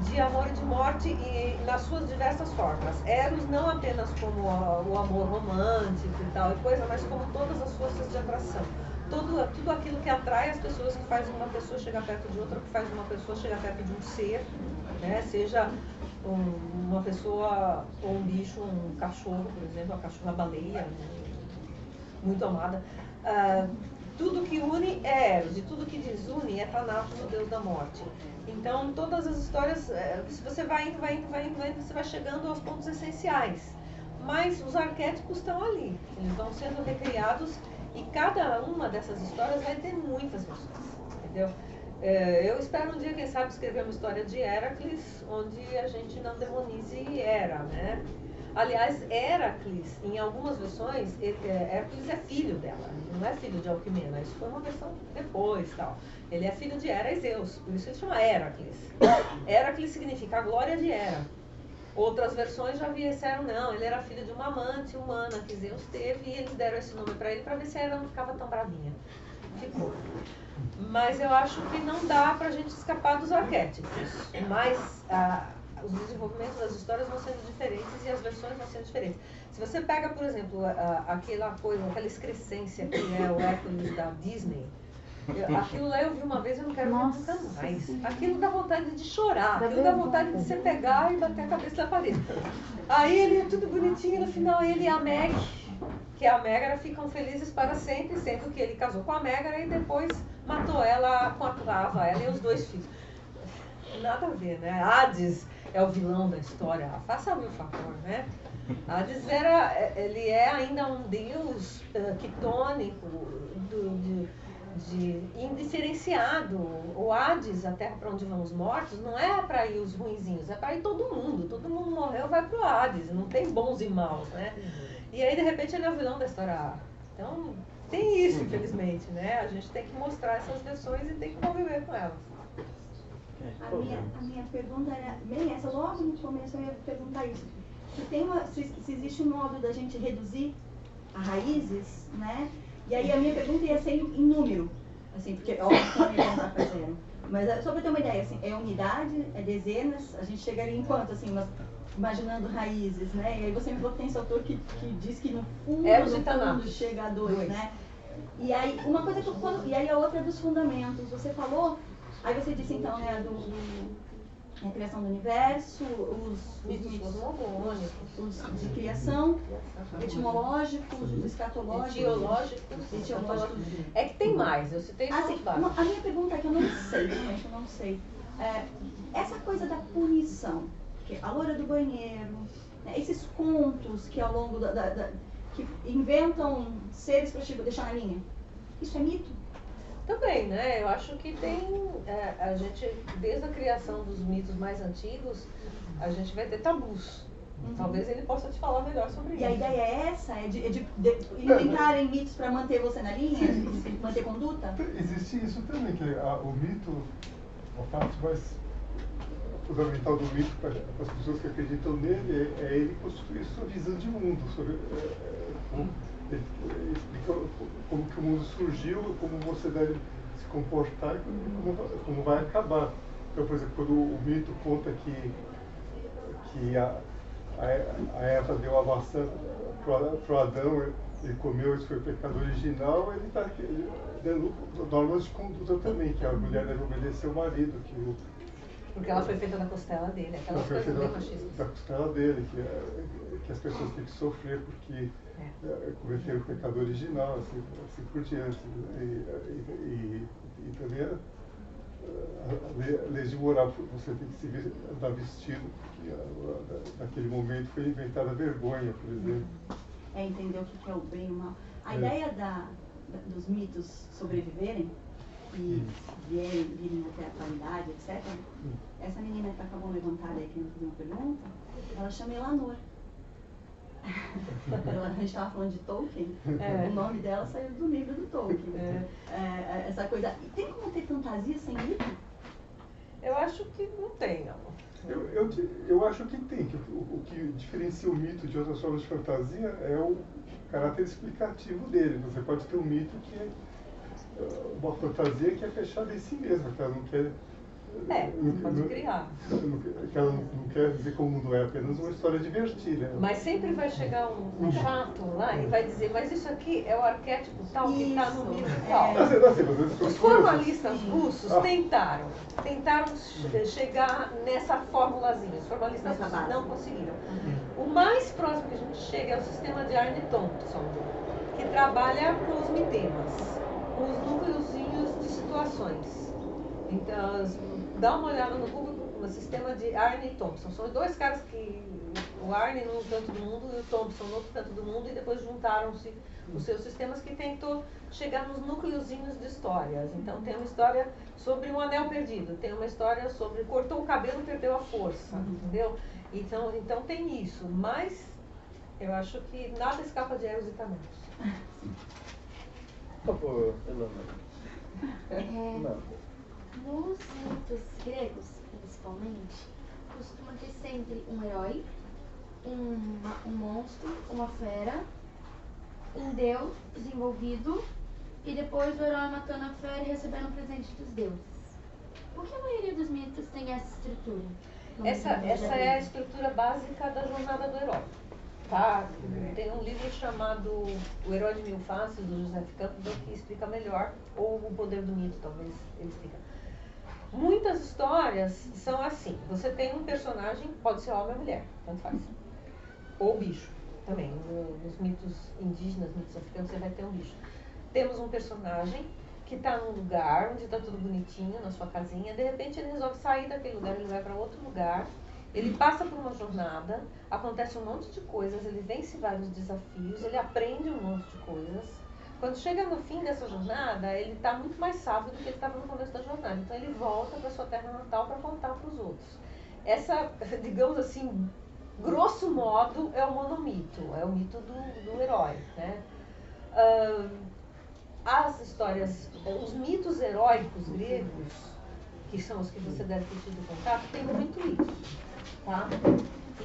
de amor e de morte e nas suas diversas formas. Eros não apenas como o amor romântico e tal e coisa, mas como todas as forças de atração. Tudo aquilo que atrai as pessoas, que faz uma pessoa chegar perto de outra, que faz uma pessoa chegar perto de um ser, né? Seja uma pessoa ou um bicho, um cachorro, por exemplo, a cachorra-baleia, muito amada. Tudo que une é Eros e tudo que desune é Thanatos, o deus da morte. Então, todas as histórias, se você vai indo, você vai chegando aos pontos essenciais. Mas os arquétipos estão ali, eles vão sendo recriados e cada uma dessas histórias vai ter muitas versões, entendeu? Eu espero um dia, quem sabe, escrever uma história de Heracles, onde a gente não demonize Hera, né? Aliás, Heracles, em algumas versões, Hércules é filho dela, não é filho de Alquimena, isso foi uma versão depois, tal. Ele é filho de Hera e Zeus, por isso ele chama Heracles. Heracles significa a glória de Hera. Outras versões já disseram, não, ele era filho de uma amante humana que Zeus teve e eles deram esse nome para ele ver se Hera não ficava tão bravinha. Ficou. Mas eu acho que não dá pra gente escapar dos arquétipos, mas os desenvolvimentos das histórias vão sendo diferentes e as versões vão sendo diferentes. Se você pega, por exemplo, aquela excrescência que é o Hércules da Disney, aquilo lá eu vi uma vez e eu não quero ver nunca mais. Aquilo dá vontade de chorar, aquilo dá vontade de você pegar e bater a cabeça na parede. Aí ele é tudo bonitinho, no final ele e a Meg, que a Mégara, ficam felizes para sempre, sendo que ele casou com a Mégara e depois matou ela com a clava, ela e os 2 filhos. Nada a ver, né? Hades é o vilão da história, faça-me o favor, né? Hades ele é ainda um deus quitônico, indiferenciado. O Hades, a terra para onde vão os mortos, não é para ir os ruinzinhos, é para ir todo mundo. Todo mundo morreu, vai pro Hades, não tem bons e maus, né? E aí, de repente, ele é o vilão da história. Então, tem isso, infelizmente, né? A gente tem que mostrar essas versões e tem que conviver com elas. A minha pergunta era bem essa, logo no começo eu ia perguntar isso. Se existe um modo da gente reduzir as raízes, né? E aí a minha pergunta ia ser em número, assim, porque óbvio que não ia contar para zero. Mas só para ter uma ideia, assim, é unidade, é dezenas, a gente chegaria em quanto, assim, imaginando raízes, né? E aí você me falou que tem esse autor que diz que no fundo, chega a 2, né? E aí, uma coisa que eu falo, e aí a outra é dos fundamentos. Você falou, aí você disse então, né, a criação do universo, os mitos de criação, etimológicos, os escatológicos. Etiológicos. É que tem mais, eu citei assim, a minha pergunta é que eu não sei, realmente eu não sei. Essa coisa da punição, que a loira do banheiro, né, esses contos que ao longo que inventam seres para deixar na linha, isso é mito? Também, né? Eu acho que tem, a gente, desde a criação dos mitos mais antigos, a gente vai ter tabus. Talvez ele possa te falar melhor sobre isso. E a ideia é essa? É de inventarem mitos para manter você na linha? De manter conduta? Existe isso também, que o mito, a parte mais fundamental do mito para as pessoas que acreditam nele é ele construir sua visão de mundo, ele explica como que o mundo surgiu, como você deve se comportar e como vai acabar. Então, por exemplo, quando o mito conta que a Eva deu a maçã para o Adão, ele comeu, isso foi o pecado original, ele está dando normas de conduta também, que a mulher deve obedecer ao marido, porque ela foi feita da costela dele, aquelas coisas bem machistas. Da costela dele, que as pessoas têm que sofrer porque cometeram o pecado original, assim por diante. E também a lei de moral, você tem que se andar vestido, porque naquele momento foi inventada a vergonha, por exemplo. Entender o que é o bem e o mal. A ideia dos mitos sobreviverem e virem até a atualidade, etc. Essa menina que está com a mão levantada aí querendo fazer uma pergunta, ela chama Elanor. A gente estava falando de Tolkien, o nome dela saiu do livro do Tolkien. Essa coisa. E tem como ter fantasia sem mito? Eu acho que não tem, não. Eu acho que tem. O que diferencia o mito de outras formas de fantasia é o caráter explicativo dele. Você pode ter um mito que é uma fantasia que é fechada em si mesma, que ela não quer... pode criar. Que ela não quer dizer como o mundo é, apenas uma história divertida. Mas sempre vai chegar um chato lá e vai dizer, mas isso aqui é o arquétipo tal que está no livro tal. Os formalistas russos tentaram chegar nessa formulazinha. Os formalistas russos não conseguiram. O mais próximo que a gente chega é o sistema de Arne Thompson, que trabalha com os mitemas, com os núcleozinhos de situações. Então, dá uma olhada no Google, no sistema de Arne e Thompson. São dois caras que, o Arne num canto do mundo e o Thompson no outro canto do mundo, e depois juntaram-se os seus sistemas que tentou chegar nos núcleozinhos de histórias. Então tem uma história sobre um anel perdido, tem uma história sobre cortou o cabelo e perdeu a força, entendeu? Então tem isso, mas eu acho que nada escapa de Eros e Thanatos. Por favor, Elana. Nos mitos gregos, principalmente, costuma ter sempre um herói, um monstro, uma fera, um deus desenvolvido e depois o herói matando a fera e recebendo um presente dos deuses. Por que a maioria dos mitos tem essa estrutura? Essa é a estrutura básica da jornada do herói. Tá? Tem um livro chamado O Herói de Mil Faces, do Joseph Campbell, que explica melhor, ou O Poder do Mito, talvez ele explica. Muitas histórias são assim, você tem um personagem, pode ser homem ou mulher, tanto faz, ou bicho também, nos mitos indígenas, mitos africanos, você vai ter um bicho. Temos um personagem que está num lugar onde está tudo bonitinho, na sua casinha, de repente ele resolve sair daquele lugar, ele vai para outro lugar, ele passa por uma jornada, acontece um monte de coisas, ele vence vários desafios, ele aprende um monte de coisas. Quando chega no fim dessa jornada, ele está muito mais sábio do que ele estava no começo da jornada. Então ele volta para sua terra natal para contar para os outros. Essa, digamos assim, grosso modo, é o monomito, é o mito do herói, né? As histórias, os mitos heróicos gregos, que são os que você deve ter tido contato, tem muito isso, tá?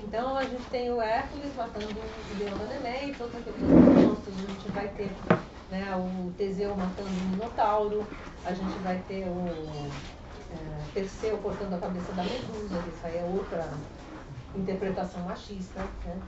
Então a gente tem o Hércules matando o leão da Nemé e todos aqueles outros monstros. A gente vai ter, né, o Teseu matando o Minotauro, a gente vai ter o Perseu cortando a cabeça da Medusa, que isso aí é outra interpretação machista, né?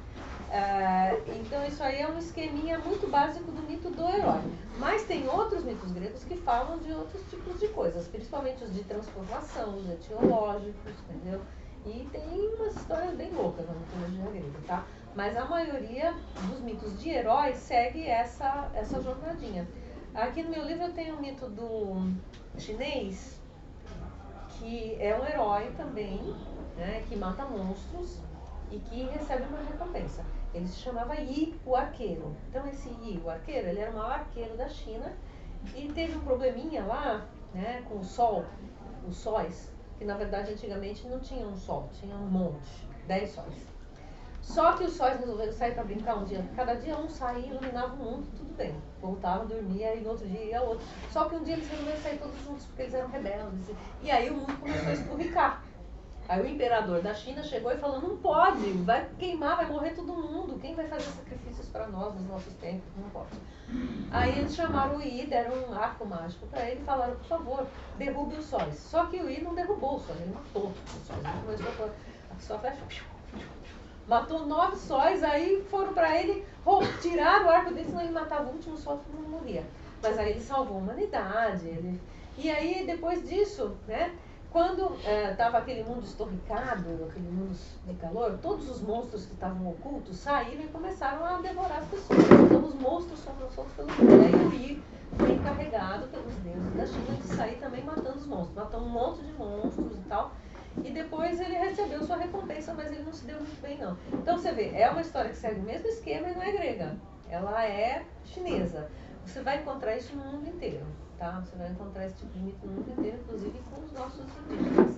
Então isso aí é um esqueminha muito básico do mito do herói. Mas tem outros mitos gregos que falam de outros tipos de coisas, principalmente os de transformação, os etiológicos, entendeu? E tem umas histórias bem loucas na mitologia grega, tá? Mas a maioria dos mitos de heróis segue essa jornadinha. Aqui no meu livro eu tenho o mito do chinês, que é um herói também, né, que mata monstros e que recebe uma recompensa. Ele se chamava Yi, o arqueiro. Então esse Yi, o arqueiro, ele era o maior arqueiro da China e teve um probleminha lá, né, com o sol, os sóis, que na verdade antigamente não tinha um sol, tinha um monte, 10 sóis. Só que os sóis resolveram sair para brincar um dia. Cada dia um saía, iluminava o mundo, tudo bem. Voltava, dormia e no outro dia ia outro. Só que um dia eles resolveram sair todos juntos porque eles eram rebeldes. E aí o mundo começou a esturricar. Aí o imperador da China chegou e falou, não pode, vai queimar, vai morrer todo mundo. Quem vai fazer sacrifícios para nós nos nossos tempos? Não pode. Aí eles chamaram o Yi, deram um arco mágico para ele e falaram, por favor, derrube os sóis. Só que o Yi não derrubou os sóis, ele matou os sóis. Ele começou a só matou 9 sóis, aí foram para ele, tiraram o arco dele, senão ele matava o último só, todo mundo morria. Mas aí ele salvou a humanidade. E aí, depois disso, né, quando estava aquele mundo estorricado, aquele mundo de calor, todos os monstros que estavam ocultos saíram e começaram a devorar as pessoas. Então os monstros foram soltos pelo mundo. Aí o Yi foi encarregado pelos deuses da China de sair também matando os monstros. Matou um monte de monstros e tal. E depois ele recebeu sua recompensa, mas ele não se deu muito bem, não. Então você vê, é uma história que segue o mesmo esquema e não é grega. Ela é chinesa. Você vai encontrar isso no mundo inteiro, tá? Você vai encontrar esse tipo de mito no mundo inteiro, inclusive com os nossos indígenas.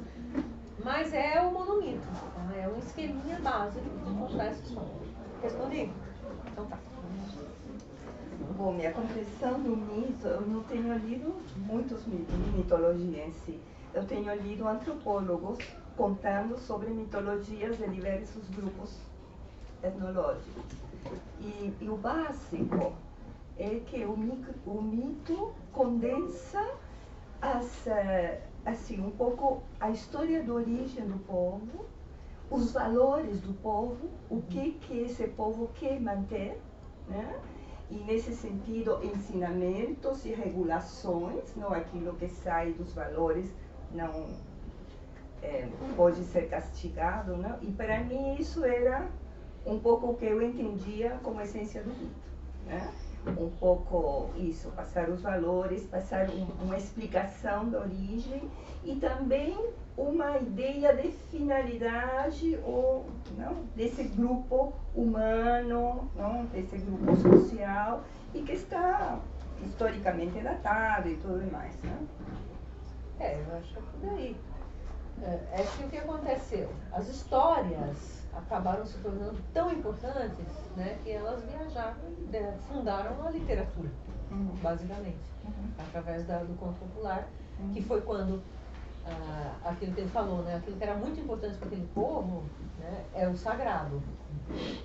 Mas é o monomito, tá? É um esqueminha básico de contar essa história. Respondi? Então tá. Bom, minha compreensão do mito, eu não tenho lido muitos mitos, mitologia em si. Eu tenho lido antropólogos contando sobre mitologias de diversos grupos etnológicos. E o básico é que o mito condensa assim, um pouco a história da origem do povo, os valores do povo, o que esse povo quer manter, né? E nesse sentido, ensinamentos e regulações, não aquilo que sai dos valores não pode ser castigado, não? E para mim isso era um pouco o que eu entendia como essência do mito, né? Um pouco isso, passar os valores, passar uma explicação da origem e também uma ideia de finalidade ou não, desse grupo humano, não, desse grupo social e que está historicamente datado e tudo mais, né? Eu acho que é por aí. É que o que aconteceu? As histórias acabaram se tornando tão importantes, né, que elas viajaram, fundaram a literatura, basicamente, através do conto popular, que foi quando aquilo que ele falou, né, aquilo que era muito importante para aquele povo, né, é o sagrado.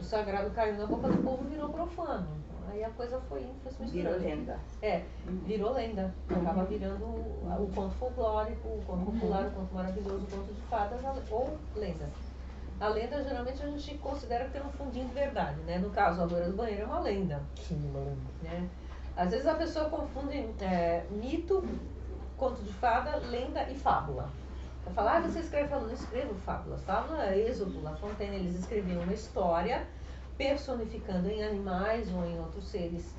O sagrado caiu na boca do povo e virou profano. Aí a coisa foi se misturando. Virou lenda. Virou lenda. Acaba virando o conto folclórico, o conto popular, o conto maravilhoso, o conto de fadas ou lenda. A lenda, geralmente, a gente considera que tem um fundinho de verdade, né? No caso, a loira do banheiro é uma lenda. Sim, uma lenda. Né? Às vezes a pessoa confunde mito, conto de fada, lenda e fábula. Ela fala, você escreve fábula? Não escrevo fábula. Fábula é Êxodo, La Fontaine, eles escreviam uma história personificando em animais ou em outros seres,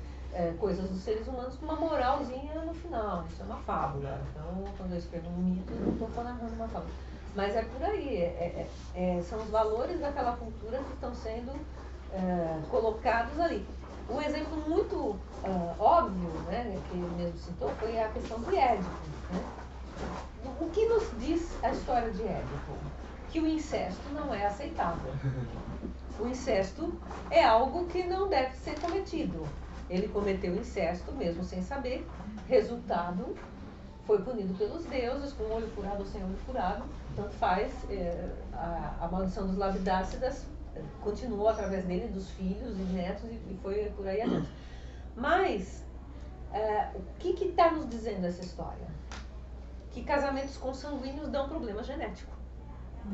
coisas dos seres humanos, com uma moralzinha no final. Isso é uma fábula. Então, quando eu escrevo um mito, eu não estou narrando uma fábula. Mas é por aí, são os valores daquela cultura que estão sendo colocados ali. Um exemplo muito óbvio, né, que ele mesmo citou, foi a questão de Édipo. Né? O que nos diz a história de Édipo? Que o incesto não é aceitável. O incesto é algo que não deve ser cometido. Ele cometeu incesto mesmo sem saber. Resultado, foi punido pelos deuses, com olho furado ou sem olho furado, tanto faz. A maldição dos labidácidas continuou através dele, dos filhos e netos, e foi por aí adiante. Mas, o que está nos dizendo essa história? Que casamentos consanguíneos dão problema genético.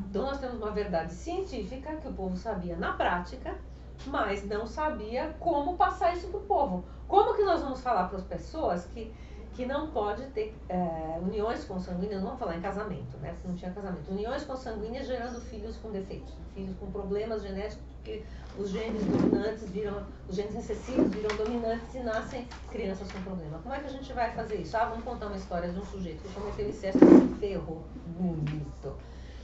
Então nós temos uma verdade científica que o povo sabia na prática, mas não sabia como passar isso para o povo. Como que nós vamos falar para as pessoas que não pode ter uniões consanguíneas, não vamos falar em casamento, né? Porque não tinha casamento. Uniões consanguíneas gerando filhos com defeitos, filhos com problemas genéticos, porque os genes dominantes os genes recessivos viram dominantes e nascem crianças com problema. Como é que a gente vai fazer isso? Vamos contar uma história de um sujeito que cometeu incesto e se ferrou. Bonito.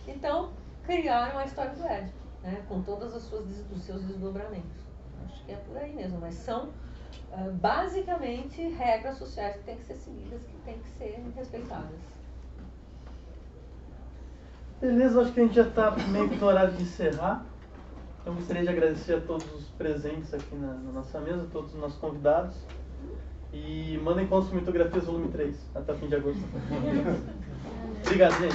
Então, criaram a história do Édipo, né? Com todos os seus desdobramentos. Acho que é por aí mesmo, mas são basicamente regras sociais que têm que ser seguidas, que têm que ser respeitadas. Beleza, acho que a gente já está meio que no horário de encerrar. Então gostaria de agradecer a todos os presentes aqui na nossa mesa, todos os nossos convidados. E mandem Contos e Mitografias volume 3, até o fim de agosto. Obrigado, gente.